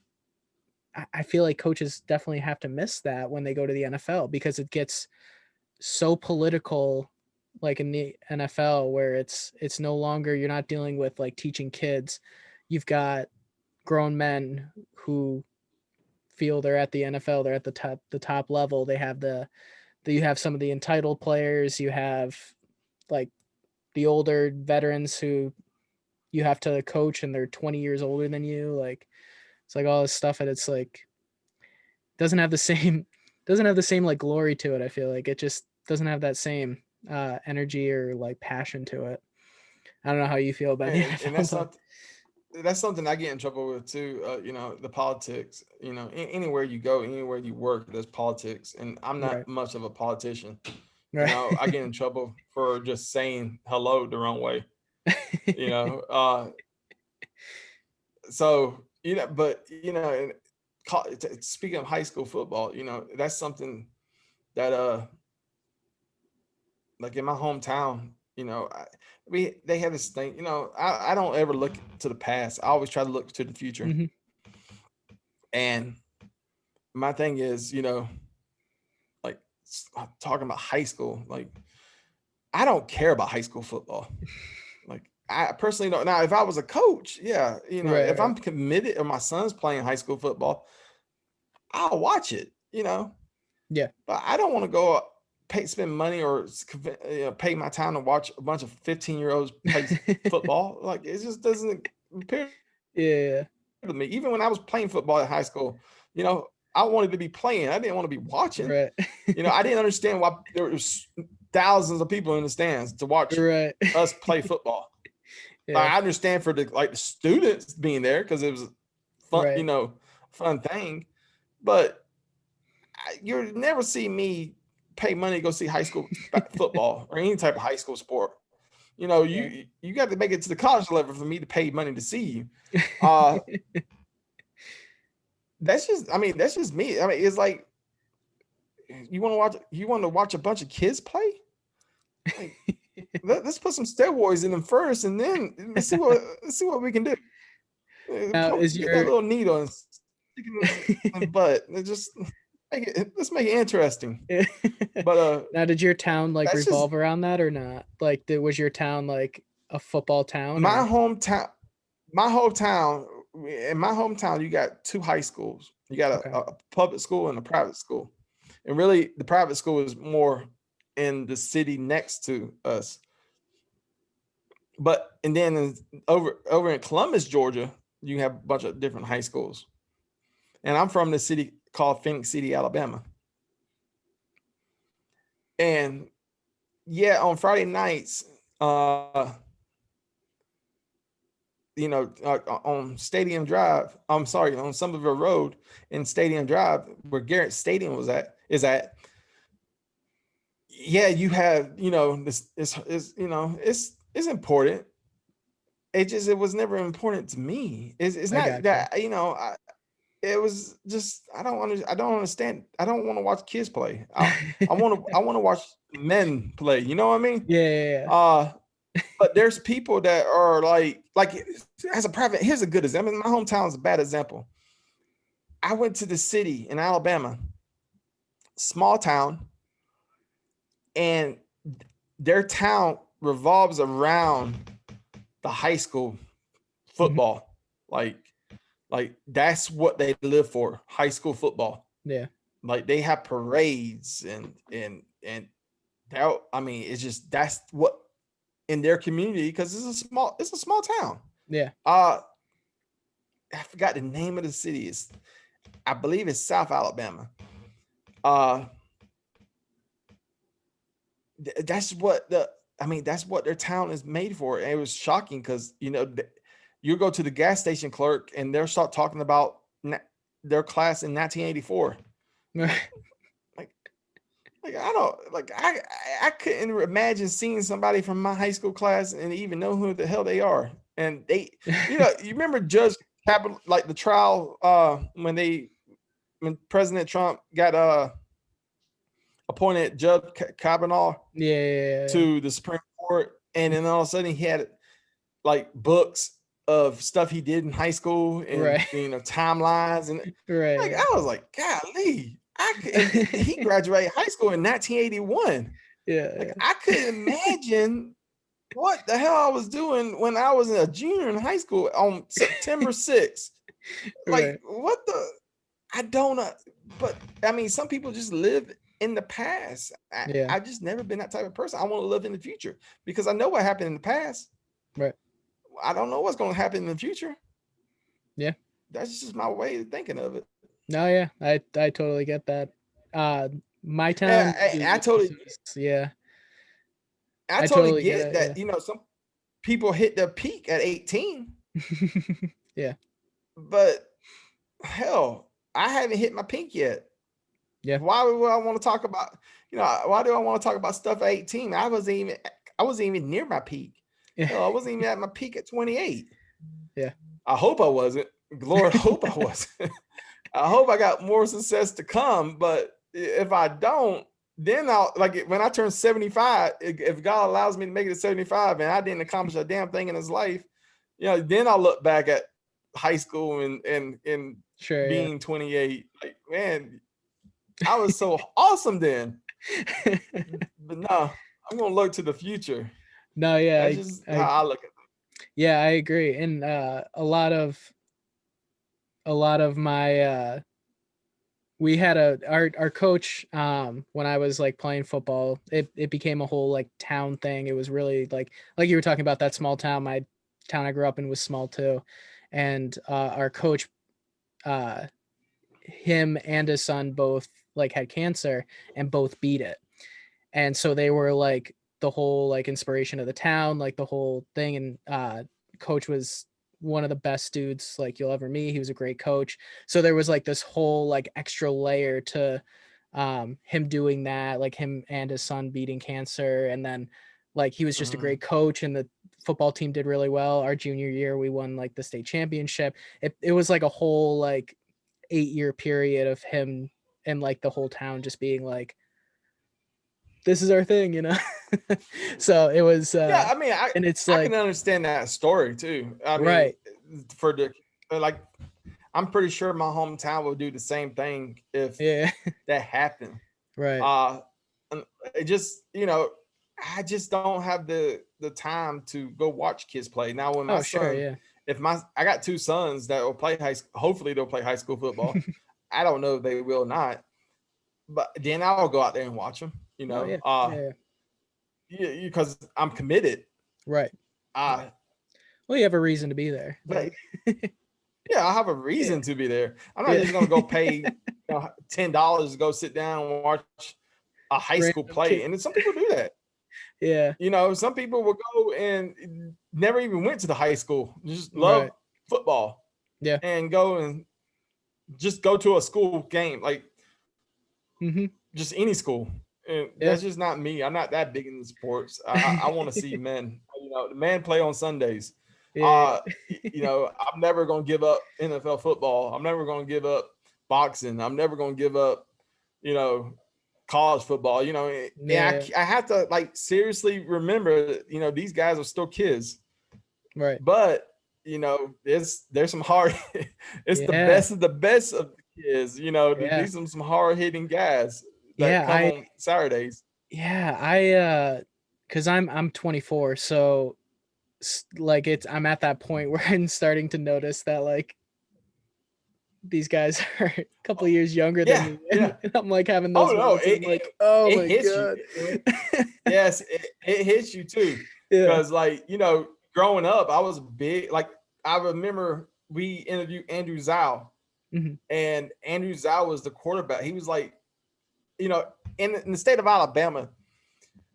I feel like coaches definitely have to miss that when they go to the NFL because it gets so political like in the NFL where it's no longer you're not dealing with like teaching kids. You've got grown men who feel they're at the NFL, they're at the top level. They have you have some of the entitled players, you have like the older veterans who you have to coach and they're 20 years older than you. Like it's like all this stuff and it's like doesn't have the same doesn't have the same like glory to it. I feel like it just doesn't have that same energy or like passion to it. I don't know how you feel about the And NFL, but that's something I get in trouble with too. The politics. Anywhere you go, anywhere you work, there's politics, and I'm right, not much of a politician. I right, get in trouble for just saying hello the wrong way. You know, so but speaking of high school football, that's something that like in my hometown, they have this thing. I don't ever look to the past. I always try to look to the future. hmm And my thing is, like talking about high school, like I don't care about high school football. Like I personally don't. Now, if I was a coach, yeah, right, if right, I'm committed or my son's playing high school football, I'll watch it. yeah, But I don't want to go spend money or pay my time to watch a bunch of 15-year-olds play football. Like it just doesn't appeal yeah, to me. Even when I was playing football at high school, I wanted to be playing. I didn't want to be watching. right, I didn't understand why there was thousands of people in the stands to watch right, us play football. yeah, I understand for the students being there because it was fun, right, fun thing. But you'll never see me pay money to go see high school football or any type of high school sport. right. You got to make it to the college level for me to pay money to see you. Uh, that's just me. I mean, it's like you want to watch a bunch of kids play. Like, let's put some steroids in them first, and then let's see what we can do. Now is Get that your little needle and stick it in the butt. Let's make it interesting. But now did your town like that's just revolve around that or not? Like was your town like a football town my or hometown. My hometown. In my hometown, you got two high schools. You got okay. a public school and a private school, and really the private school is more in the city next to us. But and then over in Columbus, Georgia, you have a bunch of different high schools. And I'm from the city called Phoenix City, Alabama. And yeah, on Friday nights, on Stadium Drive, I'm sorry, on Somerville Road in Stadium Drive, where Garrett Stadium is at, yeah, you have, this is, it's important. It was never important to me. It's I not gotcha. that, it was just, I don't understand. I don't want to watch kids play. I want to watch men play. You know what I mean? Yeah. Uh, but there's people that are like as a private. Here's a good example. My hometown is a bad example. I went to the city in Alabama, small town, and their town revolves around the high school Mhm. football. Like, that's what they live for, high school football. Yeah. Like they have parades and that, I mean, it's just that's what in their community, because it's a small town. Yeah. Uh I forgot the name of the city. I believe it's South Alabama. Uh that's what that's what their town is made for. And it was shocking because you go to the gas station clerk and they'll start talking about their class in 1984. Like, like, I don't like I couldn't imagine seeing somebody from my high school class and even know who the hell they are. And you remember Judge Capitol, like the trial when President Trump got appointed Judge Kavanaugh Yeah. to the Supreme Court, and then all of a sudden he had like books of stuff he did in high school and Right. timelines, and like Right. I was like, golly, and he graduated high school in 1981. Yeah. Like I couldn't imagine what the hell I was doing when I was a junior in high school on September 6th. Like Right. what the I don't know, but I mean, some people just live in the past. Yeah. I just never been that type of person. I want to live in the future because I know what happened in the past. Right. I don't know what's going to happen in the future. Yeah. That's just my way of thinking of it. No, yeah. I totally get that. Uh my And town I totally, yeah. I I totally totally get get it. that. Some people hit their peak at 18, Yeah. Yeah. but hell, I haven't hit my peak yet. Yeah. Why would I want to talk about? Why do I want to talk about stuff at 18? I wasn't even near my peak. Yeah. Hell, I wasn't even at my peak at 28. Yeah. I hope I wasn't. Lord, hope I wasn't. I hope I got more success to come. But if I don't, then I'll like when I turn 75, if God allows me to make it to 75 and I didn't accomplish a damn thing in his life, then I'll look back at high school and Sure, yeah. being 28. Like, man, I was so awesome then. But no, I'm gonna look to the future. No, yeah, That's just how I I look at it. yeah, I agree. And a lot of my we had our coach when I was like playing football, it became a whole like town thing. It was really like you were talking about that small town. My town I grew up in was small too. And our coach, uh him and his son both like had cancer and both beat it. And so they were like the whole like inspiration of the town, like the whole thing. And coach was one of the best dudes like you'll ever meet. He was a great coach. So there was like this whole like extra layer to him doing that, like him and his son beating cancer. And then like he was just a Mhm. great coach, and the football team did really well. Our junior year we won like the state championship. It was like a whole like 8-year period of him and like the whole town just being like, this is our thing, you know. So it was Yeah, I mean, and it's I can like, understand that story too. I mean, right. for the like, I'm pretty sure my hometown will do the same thing if Yeah. that happened. Right. Uh, and it just I just don't have the time to go watch kids play. Now, when my Oh, sure. son, Yeah. if my I got two sons that will play hopefully they'll play high school football. I don't know if they will not, but then I'll go out there and watch them. Oh, yeah. Yeah. Yeah, because I'm committed. Right. Uh, Right. Well, you have a reason to be there. but Like, yeah, I have a yeah. reason to be there. I'm not Yeah. just gonna go pay $10 to go sit down and watch a high school Random play. kid. And then some people do that. Yeah. Some people will go and never even went to the high school, just Right. love football Yeah. and go and just go to a school game, like Hmm. just any school. And Yeah. that's just not me. I'm not that big in sports. I want to see men. The men play on Sundays. Yeah. I'm never going to give up NFL football. I'm never going to give up boxing. I'm never going to give up, you know, college football. Yeah. I have to like seriously remember, these guys are still kids. Right. But there's some hard. It's the Yeah. best of the best of the kids. Yeah. These are some hard hitting guys that Yeah. come on Saturdays. Cause I'm 24. So like I'm at that point where I'm starting to notice that like these guys are a couple of years younger than Yeah, me. yeah. And I'm like having Oh those no, moments. And I'm like, oh it my hits you. God. Yes, it hits you too. Yeah. Because growing up, I was big. Like I remember we interviewed Andrew Zhao, Mm-hmm. and Andrew Zhao was the quarterback. He was like, in the state of Alabama,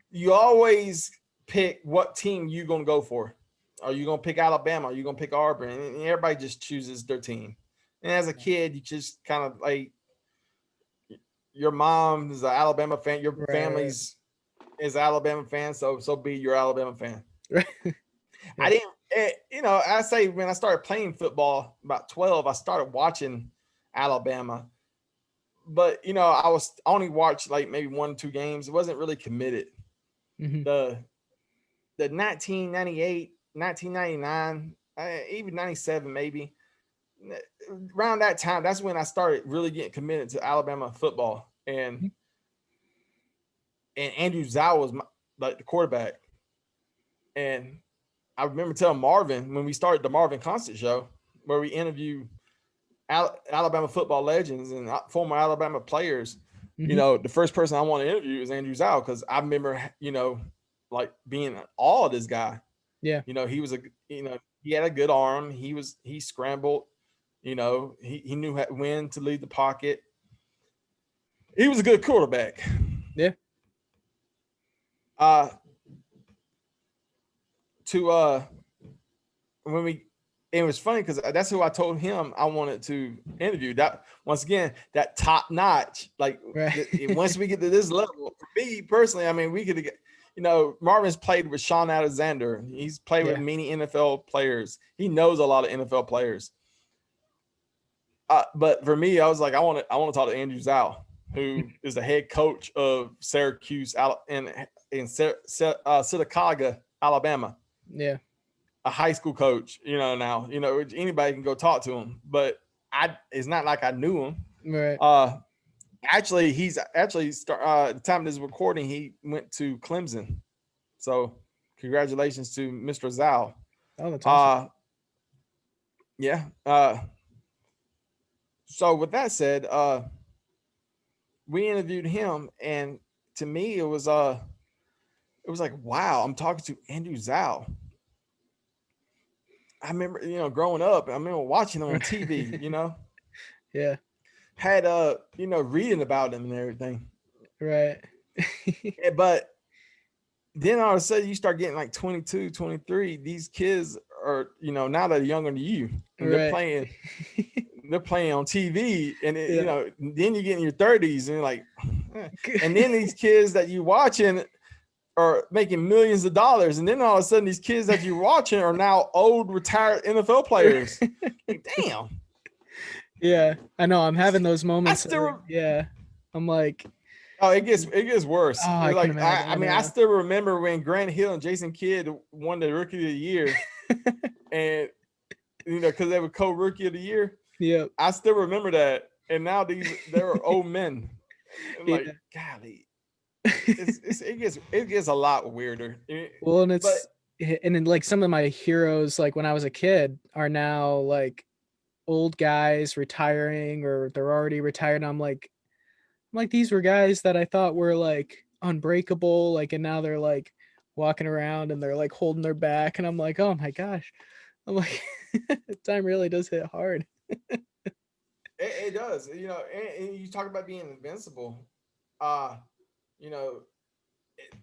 you always pick what team you're gonna go for. Are you gonna pick Alabama? Are you gonna pick Auburn? And everybody just chooses their team. And as a kid, you just kind of like your mom is an Alabama fan, your Right. family's is an Alabama fan, so be your Alabama fan. Right. I didn't, I say when I started playing football about 12, I started watching Alabama, but I was only watched like maybe 1 or 2 games. It wasn't really committed. Mm-hmm. The 1998, 1999, even 97 maybe. Around that time, that's when I started really getting committed to Alabama football, and Andrew Zhao was like the quarterback. And I remember telling Marvin when we started the Marvin Constant show, where we interview Alabama football legends and former Alabama players. Mm-hmm. The first person I want to interview is Andrew Zhao, because I remember, like being all of this guy. Yeah. He was he had a good arm. He scrambled. He knew when to leave the pocket. He was a good quarterback. Yeah. When it was funny because that's who I told him I wanted to interview. That once again, that top notch. Like Right. once we get to this level, for me personally, I mean, we could, Marvin's played with Sean Alexander. He's played with many NFL players. He knows a lot of NFL players. But for me, I was like, I want to talk to Andrew Zhao, who is the head coach of Syracuse in Sylacauga, Alabama. Yeah. A high school coach, now, anybody can go talk to him, but it's not like I knew him. Right. Actually, the time of this recording, he went to Clemson. So congratulations to Mr. Zhao. Oh, that's awesome. Yeah. So with that said, we interviewed him, and to me, it was like, wow, I'm talking to Andrew Zhao. I remember, growing up, I remember watching him on TV, Yeah. had, reading about him and everything. Right. But then all of a sudden you start getting like 22, 23, these kids are, now they're younger than you, and they're playing on TV, and then you get in your 30s and you're like, and then these kids that you watching are making millions of dollars, and then all of a sudden these kids that you're watching are now old retired NFL players. Like, damn. Yeah, I know. I'm having those moments. I'm like, oh, it gets worse. Oh, I can imagine. I mean, I still remember when Grant Hill and Jason Kidd won the Rookie of the Year, and because they were co-Rookie of the Year. Yeah, I still remember that, and now they're old men. Like, golly. It gets a lot weirder. Well, and then like some of my heroes, like when I was a kid, are now like old guys retiring, or they're already retired. And I'm like, these were guys that I thought were like unbreakable, like, and now they're like walking around and they're like holding their back, and I'm like, oh my gosh, I'm like, time really does hit hard. It does, and you talk about being invincible.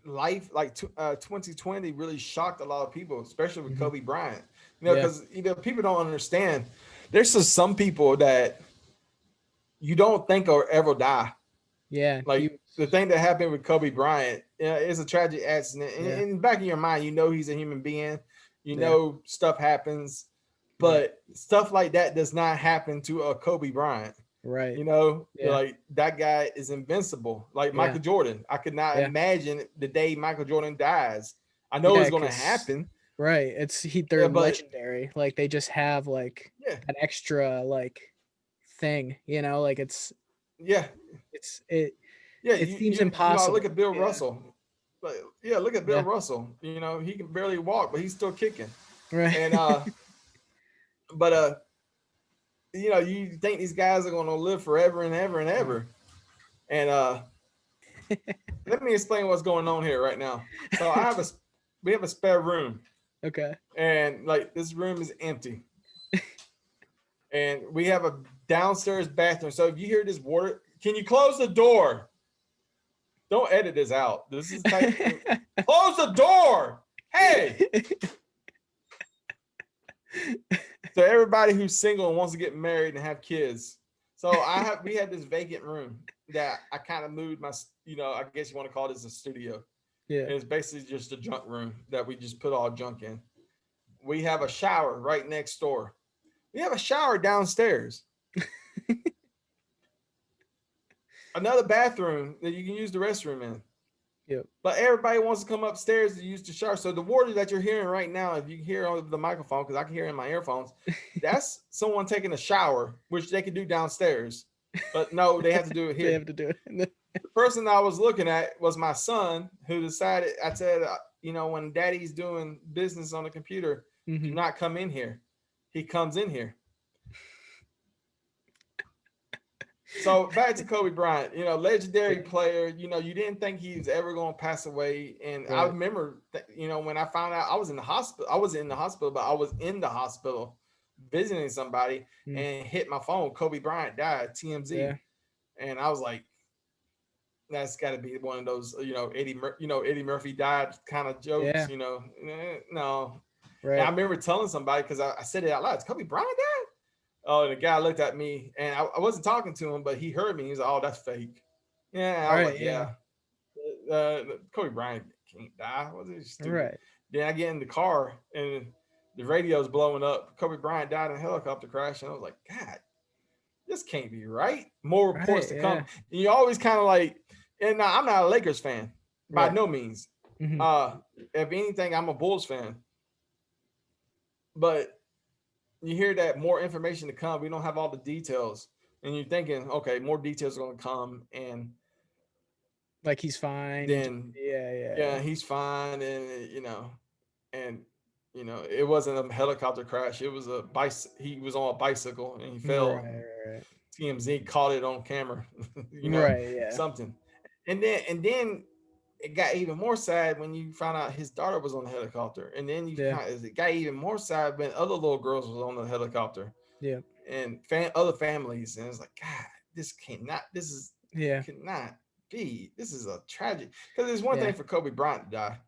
Life like 2020 really shocked a lot of people, especially with Kobe Bryant. Because people don't understand. There's just some people that you don't think will ever die, Yeah, he Like the was. thing that happened with Kobe Bryant, it's a tragic accident. Yeah, In the back of your mind, you know he's a human being. You yeah, know stuff happens, right, but stuff like that does not happen to a Kobe Bryant. right. You know, Yeah, like that guy is invincible. Like yeah, Michael Jordan, I could not yeah, imagine the day Michael Jordan dies. I know yeah. it's going to Because happen, right, they're but legendary. Like they just have like yeah, an extra like thing, like yeah, it's it yeah. it seems Look at impossible. Bill Yeah, Russell. Like, yeah, look at Bill yeah, Russell. You know, he can barely walk, but he's still kicking. right. And but you think these guys are going to live forever and ever and Yeah. ever. And let me explain what's going on here right now. So we have a spare room, Okay. and like this room is empty, and we have a downstairs bathroom. So if you hear this water, can you close the door? Don't edit this out. This is type. Close the door. Hey. So everybody who's single and wants to get married and have kids. So we had this vacant room that I kind of moved I guess you want to call this a studio. Yeah. And it's basically just a junk room that we just put all junk in. We have a shower right next door. We have a shower downstairs. Another bathroom that you can use the restroom in. Yep. But everybody wants to come upstairs to use the shower. So the water that you're hearing right now, if you can hear over the microphone, because I can hear it in my earphones, that's someone taking a shower, which they can do downstairs. But no, they have to do it They here. have to do it. The person I was looking at was my son, who decided, I said, when daddy's doing business on the computer, do Hmm. not come in here. He comes in here. So back to Kobe Bryant, legendary Yeah. player. You didn't think he was ever going to pass away, and I Right. remember, when I found out I was in the hospital. I wasn't in the hospital, but I was in the hospital visiting somebody, Mm. and hit my phone. Kobe Bryant died, TMZ, Yeah. and I was like, that's got to be one of those, Eddie Murphy died kind of jokes. Yeah. No. And I Right. remember telling somebody because I said it out loud. Kobe Bryant died. Oh, and the guy looked at me, and I wasn't talking to him, but he heard me. He was like, "Oh, that's fake." Yeah, I was Right. like, Yeah. "Yeah, Kobe Bryant can't die. Was it stupid?" Right. Then I get in the car, and the radio's blowing up. Kobe Bryant died in a helicopter crash, and I was like, "God, this can't be right." More reports Right. to Yeah. come, and you always kind of like. And now I'm not a Lakers fan by Right. no means. Hmm. Uh, if anything, I'm a Bulls fan, but you hear that more information to come. We don't have all the details, and you're thinking, okay, more details are going to come, and Like he's fine. then Yeah. Yeah. yeah, Yeah. he's fine, and it wasn't a helicopter crash. It was a bicycle. He was on a bicycle and he fell. Right. Right. TMZ caught it on camera, Right. Yeah. something, and then it got even more sad when you found out his daughter was on the helicopter, and then Yeah. it got even more sad when other little girls was on the helicopter Yeah. and other families, and it's like, God, this Yeah. cannot be. This is a tragic. Because there's one Yeah. thing for Kobe Bryant to die,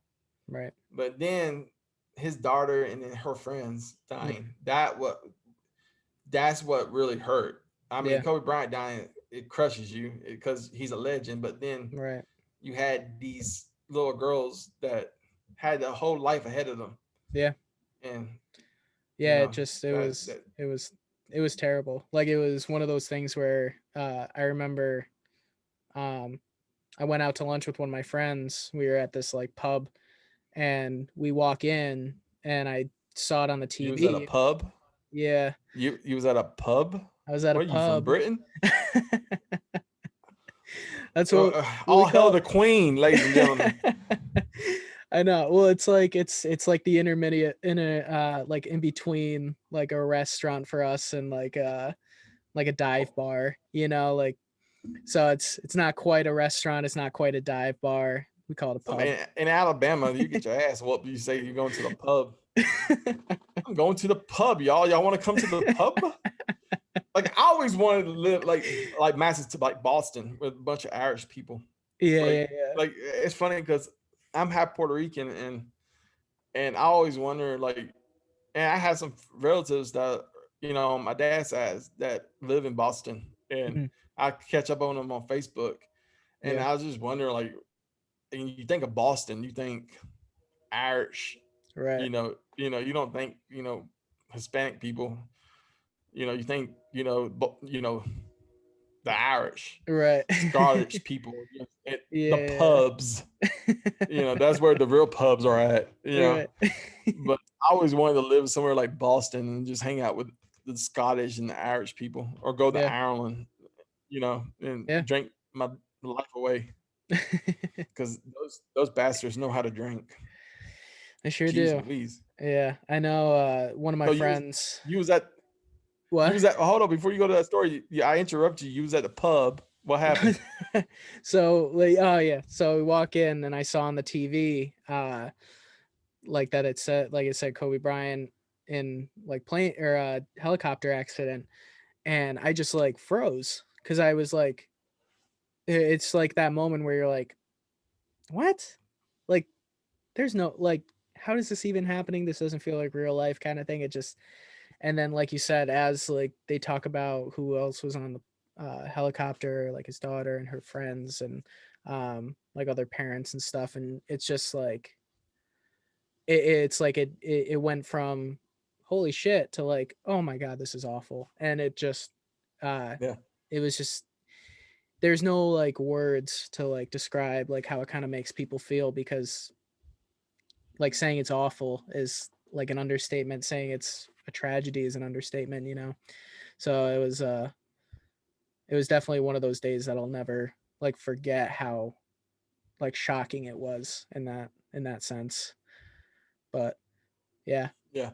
Right. but then his daughter and then her friends Yeah. dying. That's what really hurt. I mean, Yeah. Kobe Bryant dying, it crushes you because he's a legend. But then Right. you had these little girls that had a whole life ahead of them, Yeah. and you Yeah. know that It was terrible. Like it was one of those things where I remember um I went out to lunch with one of my friends. We were at this like pub, and we walk in, and I saw it on the you was at a TV. pub. Yeah, You was at a pub. I was at a Where are you from? pub. Britain? That's what we All hail call the Queen, ladies and gentlemen. I know. Well, it's like the intermediate in a like in between like a restaurant for us and like a dive bar, like so it's not quite a restaurant, it's not quite a dive bar. We call it a So pub. in Alabama, you get your ass whooped. You say you're going to the pub. I'm going to the pub, y'all. Y'all want to come to the pub? Like I always wanted to live like massive to like Boston with a bunch of Irish people. Yeah, Like yeah, yeah. like it's funny because I'm half Puerto Rican and I always wonder like, and I have some relatives that on my dad's side that live in Boston, and Mhm. I catch up on them on Facebook, And Yeah. I was just wondering, like, and you think of Boston, you think Irish, Right. you don't think, Hispanic people, you think, the Irish, Right. Scottish people, the Yeah. pubs, that's where the real pubs are at. Right. But I always wanted to live somewhere like Boston and just hang out with the Scottish and the Irish people, or go to Yeah. Ireland, and Yeah. drink my life away, because those bastards know how to drink. I sure Jeez do. Louise. Yeah. I know one of my So friends. you was at you What? was at hold on before you go to that story. Yeah, I interrupt you. You was at the pub. What happened? So like, oh yeah. So we walk in and I saw on the TV like that it said Kobe Bryant in like plane or helicopter accident, and I just like froze because I was like, it's like that moment where you're like, what? Like, there's no like, how is this even happening? This doesn't feel like real life kind of thing. It just, and then like you said, as like they talk about who else was on the helicopter, like his daughter and her friends, and like other parents and stuff, and it's just like it's like it went from holy shit to like, oh my god, this is awful, and it just uh Yeah, it was just, there's no like words to like describe like how it kind of makes people feel, because like saying it's awful is like an understatement, saying it's a tragedy is an understatement, you know. So it was definitely one of those days that I'll never like forget how like shocking it was in that sense. But yeah. yeah.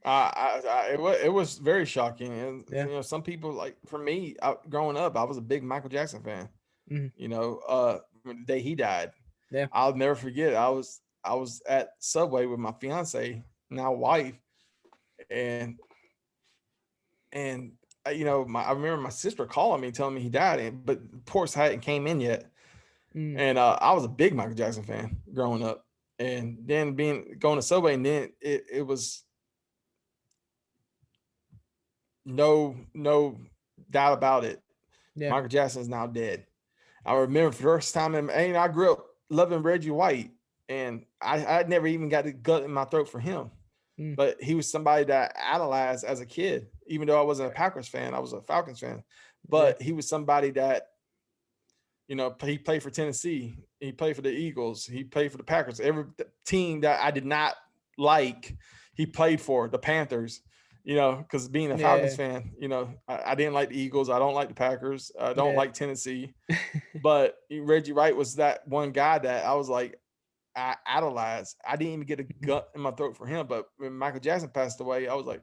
It was very shocking, and Yeah. some people, like, for me, growing up, I was a big Michael Jackson fan. Mhm. From the day he died, Yeah. I'll never forget. I was at Subway with my fiance, now wife, and and I remember my sister calling me telling me he died, but of course hadn't came in yet. Mm. And I was a big Michael Jackson fan growing up, and then being going to Subway, and then it was no doubt about it. Yeah. Michael Jackson is now dead. I remember first time, and I grew up loving Reggie White, and I never even got the gut in my throat for him. Mm. But he was somebody that I idolized as a kid, even though I wasn't a Right. Packers fan, I was a Falcons fan. Yeah. But he was somebody that, he played for Tennessee, he played for the Eagles, he played for the Packers. Every team that I did not like, he played for the Panthers. Because being a Falcons Yeah. fan, I didn't like the Eagles, I don't like the Packers, I don't Yeah. like Tennessee. But Reggie Wright was that one guy that I was like, I idolized. I didn't even get a Mhm. gut in my throat for him. But when Michael Jackson passed away, I was like,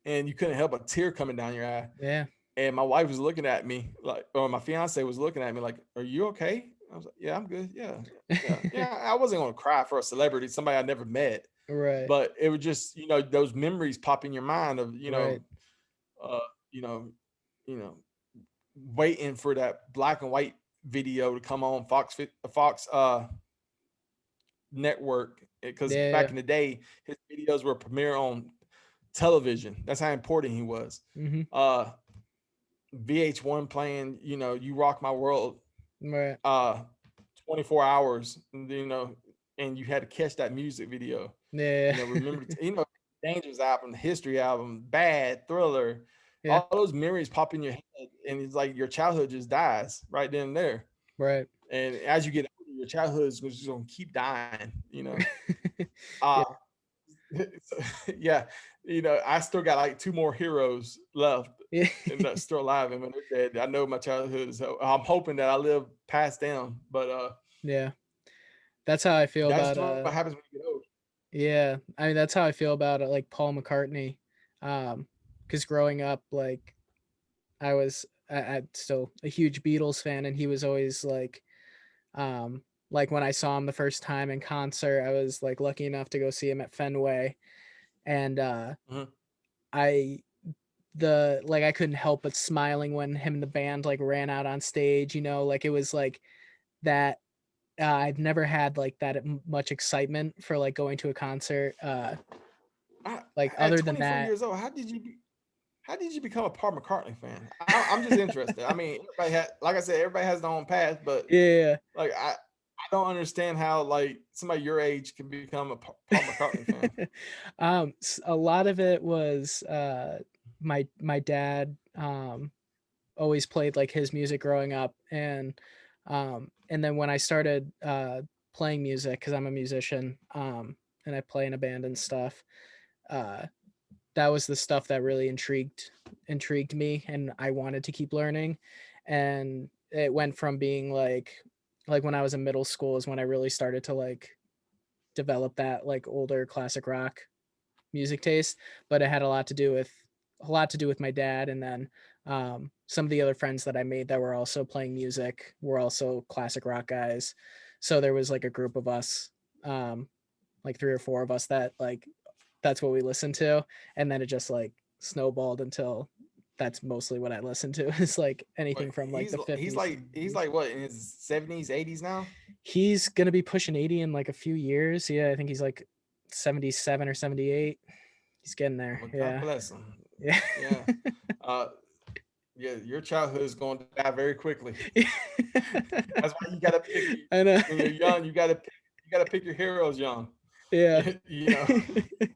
and you couldn't help a tear coming down your eye. Yeah. And my wife was looking at me like, or my fiance was looking at me like, "Are you okay?" I was like, "Yeah, I'm good. Yeah, yeah." I wasn't gonna cry for a celebrity, somebody I never met, Right. but it was just, those memories pop in your mind of, Right. uh, you know, you know, waiting for that black and white video to come on Fox network, because Yeah. back in the day his videos were premiere on television. That's how important he was. Mhm. uh VH1 playing, You Rock My World, Right. uh 24 hours, and, and you had to catch that music video. Yeah. Remember, Dangerous album, the History album, Bad, Thriller, Yeah. all those memories pop in your head, and it's like your childhood just dies right then and there. Right. And as you get older, your childhood is just gonna keep dying. Uh Yeah. yeah, I still got like two more heroes left Yeah. and that's still alive. And when they're dead, I know my childhood is. I'm hoping that I live past them. But Yeah. That's how I feel that's about what happens when you get old. yeah. I mean, that's how I feel about it, like Paul McCartney. Because growing up, like I'm still a huge Beatles fan, and he was always like when I saw him the first time in concert, I was like lucky enough to go see him at Fenway, and Mhm. I the like I couldn't help but smiling when him and the band like ran out on stage, you know, like it was like that. I've never had like that much excitement for like going to a concert. I, Like at other than 24 that, years old, how did you? how did you become a Paul McCartney fan? I'm just interested. I mean, everybody had, like I said, everybody has their own path, but Yeah. like I don't understand how like somebody your age can become a Paul McCartney fan. A lot of it was my dad always played like his music growing up, and then when I started playing music, because I'm a musician, and I play in a band and stuff, uh that was the stuff that really intrigued me, and I wanted to keep learning. And it went from being like when I was in middle school is when I really started to like develop that like older classic rock music taste. But it had a lot to do with my dad. And then some of the other friends that I made that were also playing music were also classic rock guys. So there was like a group of us, like 3 or 4 of us, that like that's what we listened to. And then it just like snowballed until that's mostly what I listen to is like anything But from like the he's 50s. like he's like what, in his 70s, 80s now? He's gonna be pushing 80 in like a few years. Yeah, I think he's like 77 or 78. He's getting there. Well, God Yeah. bless him. Yeah. Yeah. Uh, yeah, your childhood is going to die very quickly. That's why you gotta pick I know. when you're young. You gotta pick your heroes young. Yeah. You know,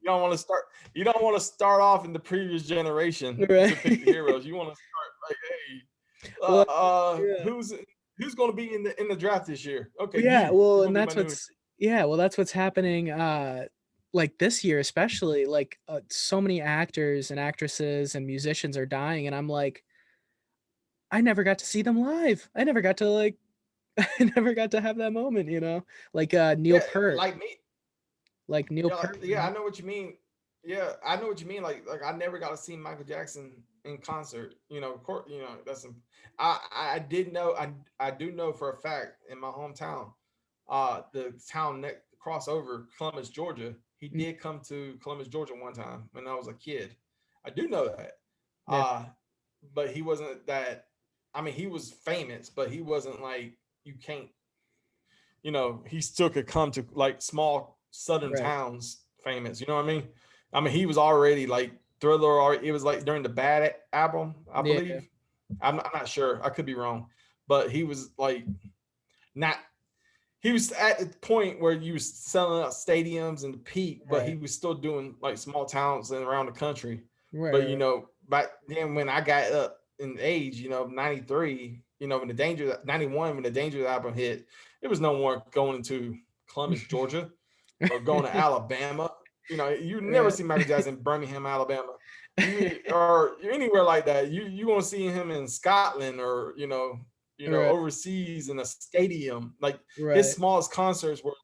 you don't want to start. You don't want to start off in the previous generation to pick your Right. heroes. You want to start like, hey, Well, yeah. who's going to be in the draft this year? Okay, Yeah, you're well, going and to be my new. that's what's happening like this year especially, like so many actors and actresses and musicians are dying, and I'm like, I never got to see them live. I never got to like I never got to have that moment, like Neil Yeah, Peart, like me. like Neil Yeah, like, Peart, yeah, I know what you mean. Yeah, I know what you mean. Like I never got to see Michael Jackson in concert. That's I did know I do know for a fact in my hometown, the town next crossover Columbus, Georgia. He Mm, did come to Columbus, Georgia one time when I was a kid. I do know that. yeah, Uh, but he wasn't that. I mean, he was famous, but he wasn't like you can't. He still could come to like small southern right, towns famous. You know what I mean? I mean, he was already like Thriller. It was like during the Bad album, I yeah, believe. I'm not sure. I could be wrong, but he was like not. He was at the point where you was selling out stadiums and the peak, but he right, was still doing like small towns and around the country. But right, back then when I got up in age, 93, when the Danger 91, when the Danger album hit, there was no more going into Columbus, Georgia, or going to Alabama. You never right, see Michael Jackson in Birmingham, Alabama. Or anywhere like that. You won't see him in Scotland, or right, overseas in a stadium. Like his right, smallest concerts were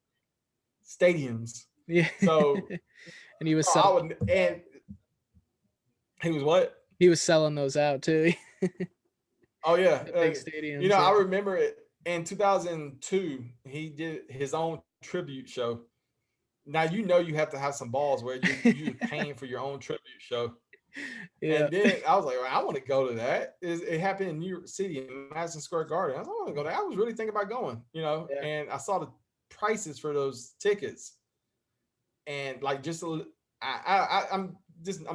stadiums. yeah. So And he was I selling would, and he was what? he was selling those out too. Oh yeah, The big stadiums, I yeah. remember it in 2002. He did his own tribute show. Now you have to have some balls where you're paying for your own tribute show. Yeah, And then I was like, well, I want to go to that. It happened in New York City in Madison Square Garden. I was like, I want to go there. I was really thinking about going, yeah, and I saw the prices for those tickets, and like I'm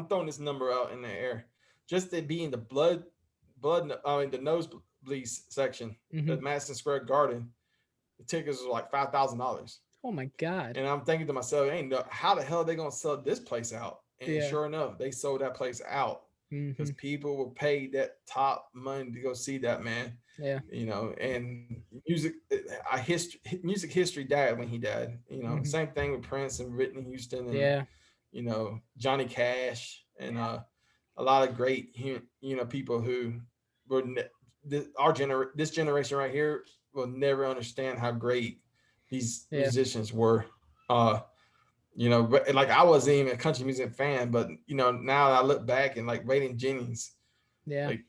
throwing this number out in the air, just to be in the in the nosebleed section hmm, at Madison Square Garden. The tickets were like $5,000, oh my god, and I'm thinking to myself, ain't no, how the hell are they gonna sell this place out? And yeah, sure enough, they sold that place out because hmm, people will pay that top money to go see that man. yeah, And music history died when he died. hmm, Same thing with Prince and Whitney Houston and yeah, Johnny Cash and a lot of great people who were this generation right here will never understand how great these yeah, musicians were. Uh, but like I wasn't even a country music fan, but now I look back and like Waylon Jennings, yeah, like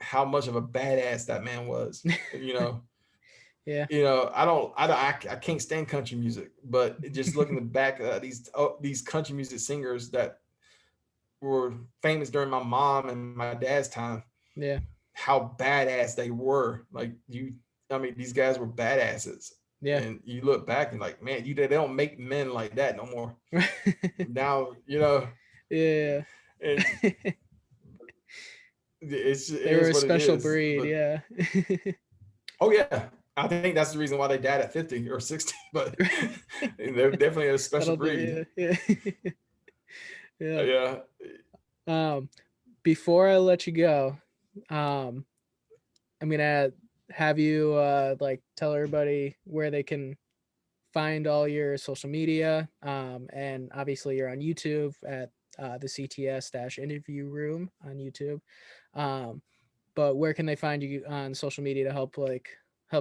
how much of a badass that man was. You know, yeah, I can't stand country music, but just looking back at these country music singers that were famous during my mom and my dad's time, yeah, how badass they were. I mean, these guys were badasses. yeah, And you look back and like, man, they don't make men like that no more. Now, yeah, and it They were is a what it special is. breed, But yeah. oh yeah, I think that's the reason why they died at 50 or 60. But they're definitely a special That'll breed. do, yeah, yeah. Yeah. Yeah. Um, before I let you go, um, I'm gonna have you like tell everybody where they can find all your social media. And obviously you're on YouTube at the CTS dash interview room on YouTube. Um, but where can they find you on social media to help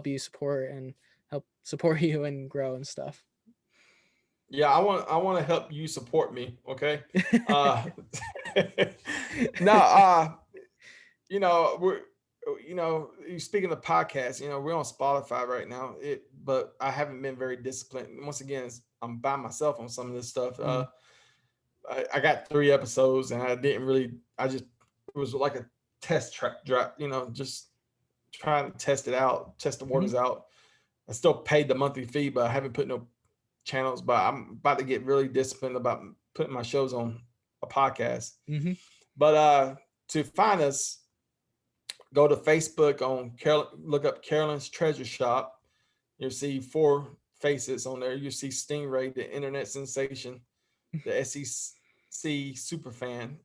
you support and help support you and grow and stuff? Yeah, I want to help you support me, okay? Uh no, you know, you speaking of podcasts, we're on Spotify right now. But I haven't been very disciplined. Once again, I'm by myself on some of this stuff. Mm, I got 3 episodes and I didn't really I just it was like a test track drop, just trying to test it out, test the mm-hmm, waters out. I still paid the monthly fee, but I haven't put no channels. But I'm about to get really disciplined about putting my shows on a podcast. mm-hmm. But to find us, go to Facebook on look up Carolyn's Treasure Shop. You'll see 4 faces on there. You see Stingray, the internet sensation, the SEC super fan.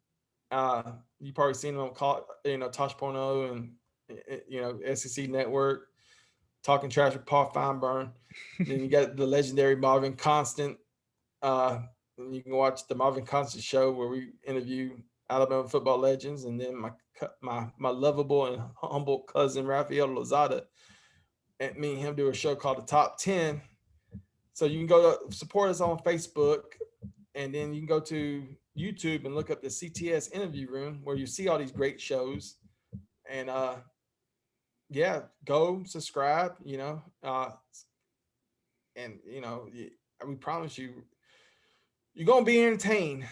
You probably seen him on Tosh Porno and SEC Network, Talking Trash with Paul Feinburn. Then you got the legendary Marvin Constant. Uh, you can watch the Marvin Constant show where we interview Alabama football legends, and then my lovable and humble cousin Rafael Lozada, and me and him do a show called the Top 10. So you can go to support us on Facebook, and then you can go to YouTube and look up the CTS interview room where you see all these great shows. And yeah, go subscribe, and we promise you're gonna be entertained.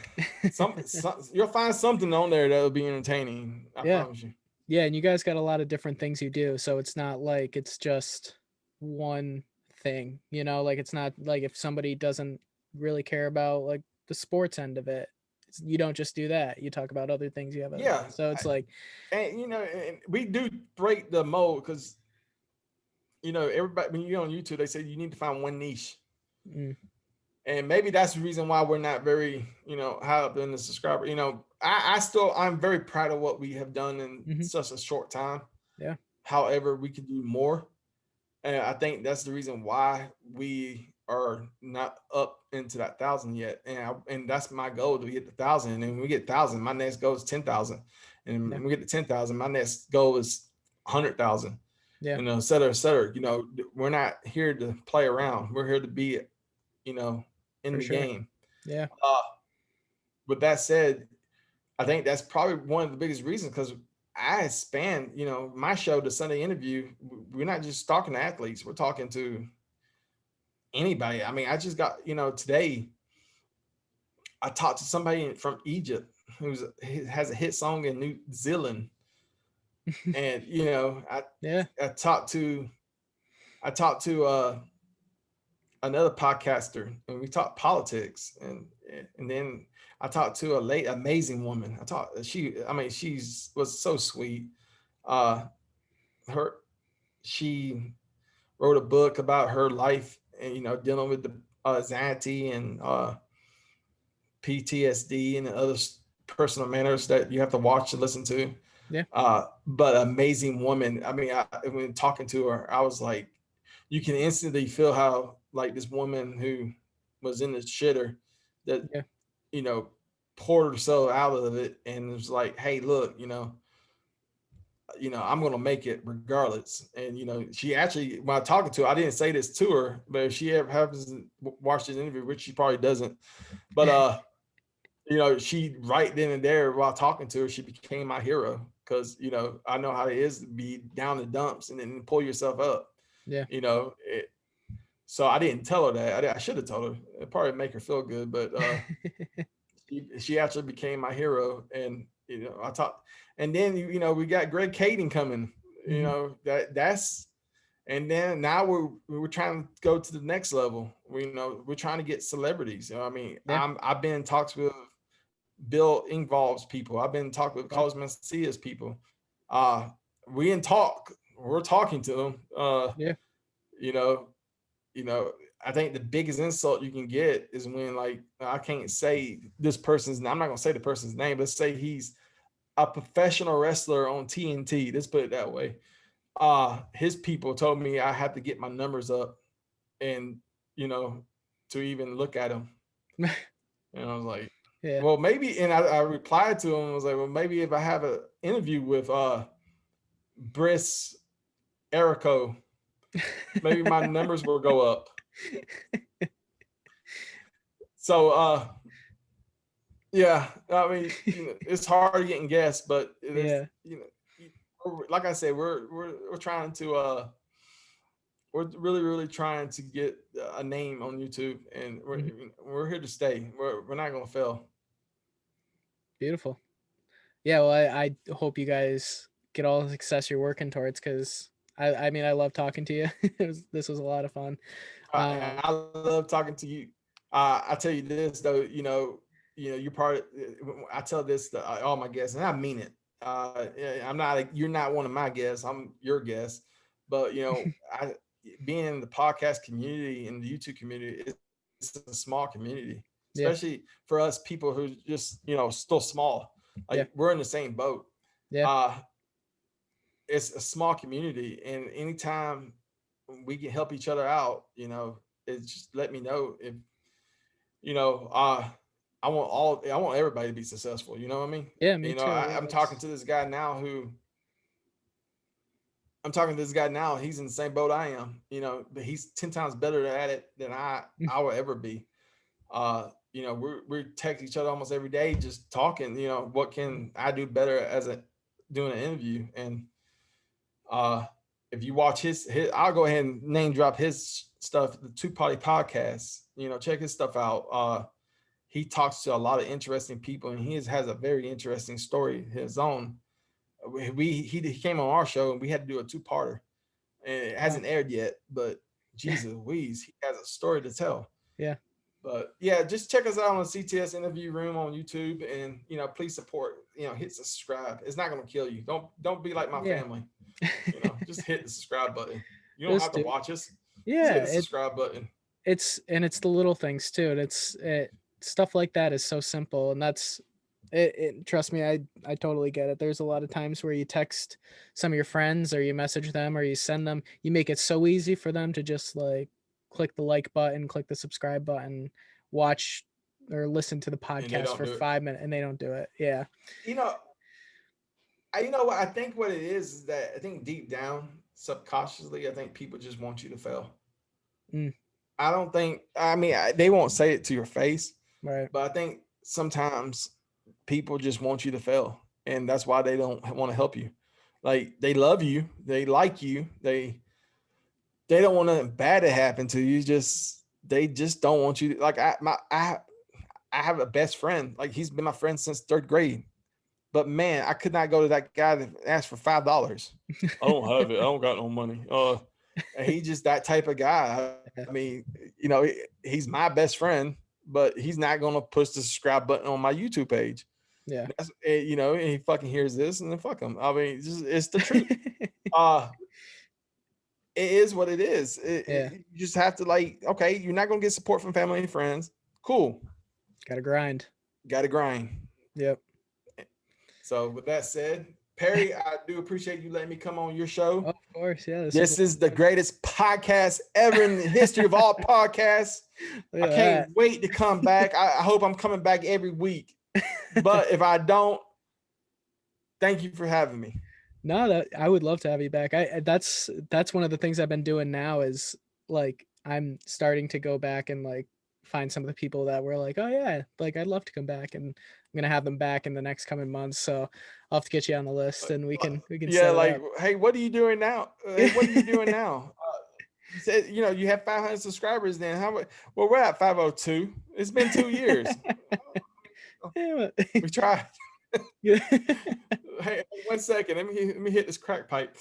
You'll find something on there that'll be entertaining. I Yeah. promise you. Yeah. And you guys got a lot of different things you do. So it's not like it's just one thing, like it's not like if somebody doesn't really care about like the sports end of it, you don't just do that. You talk about other things you have. Yeah, So it's like, and we do break the mold because everybody when you're on YouTube, they say you need to find one niche. mm, And maybe that's the reason why we're not very, high up in the subscriber. I'm very proud of what we have done in mm-hmm, such a short time. yeah, However, we could do more. And I think that's the reason why we are not up into that 1,000 yet. And that's my goal to get the 1,000. And when we get 1,000, my next goal is 10,000. And yeah, when we get to 10,000, my next goal is 100,000. yeah, Et cetera, et cetera. We're not here to play around. We're here to be, in for the sure. game. Yeah, With that said, I think that's probably one of the biggest reasons because I expand, my show, the Sunday interview. We're not just talking to athletes; we're talking to anybody. I mean, I just got, today I talked to somebody from Egypt who has a hit song in New Zealand, and yeah, I talked to another podcaster, and we talked politics, and then I talked to a late amazing woman. She's was so sweet. Uh, her she wrote a book about her life and dealing with the anxiety and PTSD and other personal matters that you have to watch and listen to. yeah, But amazing woman. I mean, when talking to her, I was like, you can instantly feel how like this woman who was in the shitter that yeah, you know poured herself out of it and was like, hey, look, I'm gonna make it regardless. And she actually, when I talking to her, I didn't say this to her, but if she ever happens to watch this interview, which she probably doesn't, but she right then and there while talking to her, she became my hero because I know how it is to be down the dumps and then pull yourself up. yeah, So I didn't tell her that. I should have told her. It'd probably make her feel good, but she actually became my hero. And I talked, and then we got Greg Caden coming. hmm That's, and then now we're trying to go to the next level. We're trying to get celebrities. I mean, yeah, I've been in talks with Bill Ingvall's people. I've been in talks with wow, Carlos Mencia's people. We in talk. We're talking to him. Yeah. You know, I think the biggest insult you can get is when, like, I can't say this person's. I'm not gonna say the person's name. Let's say he's a professional wrestler on TNT. Let's put it that way. His people told me I had to get my numbers up, and you know, to even look at him. And I was like, Yeah. well, maybe. And I replied to him. I was like, well, maybe if I have an interview with Briss Erico, maybe my numbers will go up. So yeah, I mean, it's hard getting guests, but there's, Yeah. like I said, we're trying to we're really trying to get a name on YouTube, and Mhm. we're here to stay. We're not gonna fail. Beautiful. Yeah, well, I hope you guys get all the success you're working towards, because I mean, I love talking to you. This was a lot of fun. And I love talking to you. I tell you this though, you're part. I tell this to all my guests, and I mean it. I'm not. You're not one of my guests. I'm your guest. But I being in the podcast community and the YouTube community, it's a small community, Yeah. especially for us people who just still small. Yeah. Like, we're in the same boat. Yeah. Uh, it's a small community, and anytime we can help each other out, it's just let me know if you know I want everybody to be successful. You know what I mean? Yeah. Me too. Yeah. I'm talking to this guy now he's in the same boat I am, but he's 10 times better at it than I will ever be. We text each other almost every day, just talking, what can I do better as a doing an interview. And uh if you watch his I'll go ahead and name drop his stuff, the Two Party Podcast. Check his stuff out. He talks to a lot of interesting people, and has a very interesting story his own. He came on our show, and we had to do a two-parter, and it Wow. hasn't aired yet, but Jesus Louise, he has a story to tell. Yeah. But yeah, just check us out on the CTS Interview Room on YouTube, and please support. Hit subscribe. It's not going to kill you. Don't be like my Yeah. family. Just hit the subscribe button. You don't Just have to do. watch us. Just hit Yeah. the subscribe button. It's the little things too. And stuff like that is so simple, and that's it. Trust me, I totally get it. There's a lot of times where you text some of your friends, or you message them, or you send them. You make it so easy for them to just like click the like button, click the subscribe button, watch or listen to the And they podcast don't for do it. 5 minutes, and they don't do it. Yeah. You know, what I think what it is that I think deep down, subconsciously, I think people just want you to fail. Mm. I don't think. I mean, they won't say it to your face, Right. but I think sometimes people just want you to fail, and that's why they don't want to help you. Like, they love you, they like you, they don't want nothing bad to happen to you. They just don't want you to, like, I have a best friend. Like, he's been my friend since third grade. But man, I could not go to that guy that asked for $5. I don't have it. I don't got no money. He just that type of guy. I mean, he's my best friend, but he's not gonna push the subscribe button on my YouTube page. Yeah. And he fucking hears this, and then fuck him. I mean, it's the truth. It is what it is. Yeah. You just have to, like, okay, you're not gonna get support from family and friends. Cool. Gotta grind. Gotta grind. Yep. So with that said, Perry, I do appreciate you letting me come on your show. Of course, yeah. This is the greatest podcast ever in the history of all podcasts. I can't wait to come back. I hope I'm coming back every week. But if I don't, thank you for having me. No, I would love to have you back. That's one of the things I've been doing now, is like I'm starting to go back and like find some of the people that were like, oh yeah, like I'd love to come back, and I'm gonna have them back in the next coming months. So I'll have to get you on the list, and we can yeah, like, hey, what are you doing now? Hey, what are you doing now? You said you have 500 subscribers. Then how much? Well, we're at 502. It's been 2 years. We tried. Yeah. Hey, 1 second. Let me hit this crack pipe.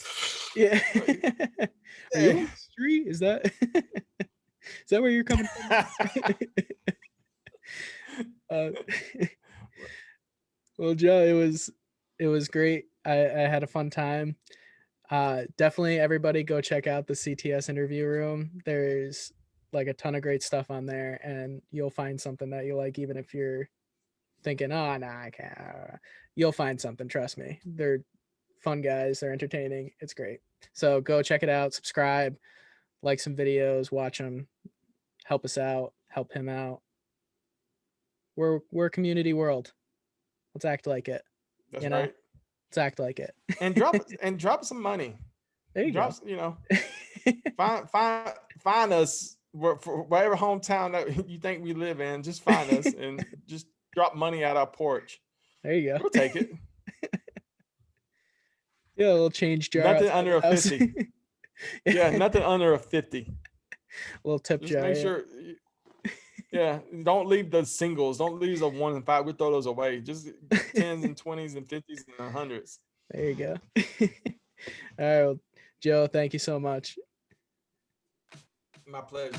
Yeah. Are you on the street? Is that where you're coming from? Well, Joe, it was great I had a fun time. Definitely everybody go check out the CTS interview room. There's like a ton of great stuff on there, and you'll find something that you like, even if you're thinking, oh, nah, I can't. You'll find something. Trust me. They're fun guys. They're entertaining. It's great. So go check it out. Subscribe, like some videos, watch them, help us out, help him out. We're a community world. Let's act like it. That's You know, right. let's act like it. And drop some money. There you go. Find us for whatever hometown that you think we live in. Just find us and just drop money at our porch. There you go. We'll take it. Yeah, a little change jar. Nothing under a 50. Yeah, nothing under a 50. A little tip Just jar. make sure. Yeah, don't leave the singles. Don't leave the 1 and 5. We throw those away. Just 10s and 20s and 50s and 100s. There you go. All right, well, Joe, thank you so much. My pleasure.